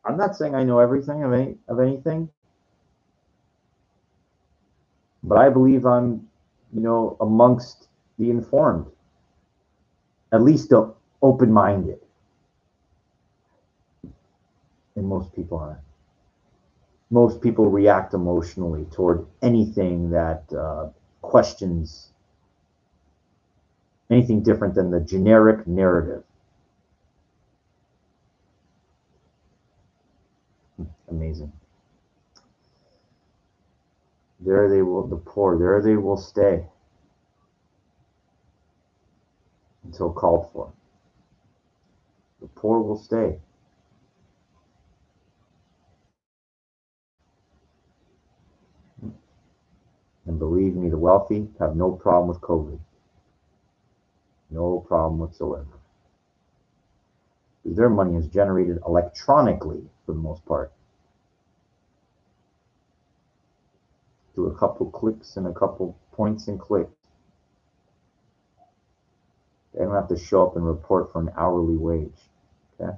I'm not saying I know everything of anything, but I believe I'm, amongst the informed, at least open-minded, and most people aren't. Most people react emotionally toward anything that questions anything different than the generic narrative. Amazing. There they will, the poor, there they will stay until called for. The poor will stay. And believe me, the wealthy have no problem with COVID. No problem whatsoever. Because their money is generated electronically for the most part. Through a couple clicks and a couple points and clicks. They don't have to show up and report for an hourly wage. Okay?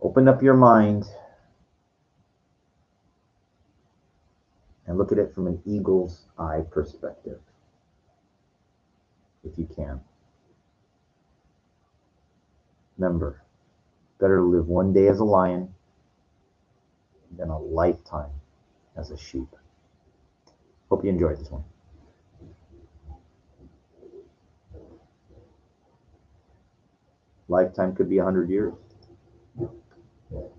Open up your mind and look at it from an eagle's eye perspective, if you can. Remember, better to live one day as a lion than a lifetime as a sheep. Hope you enjoyed this one. Lifetime could be 100 years.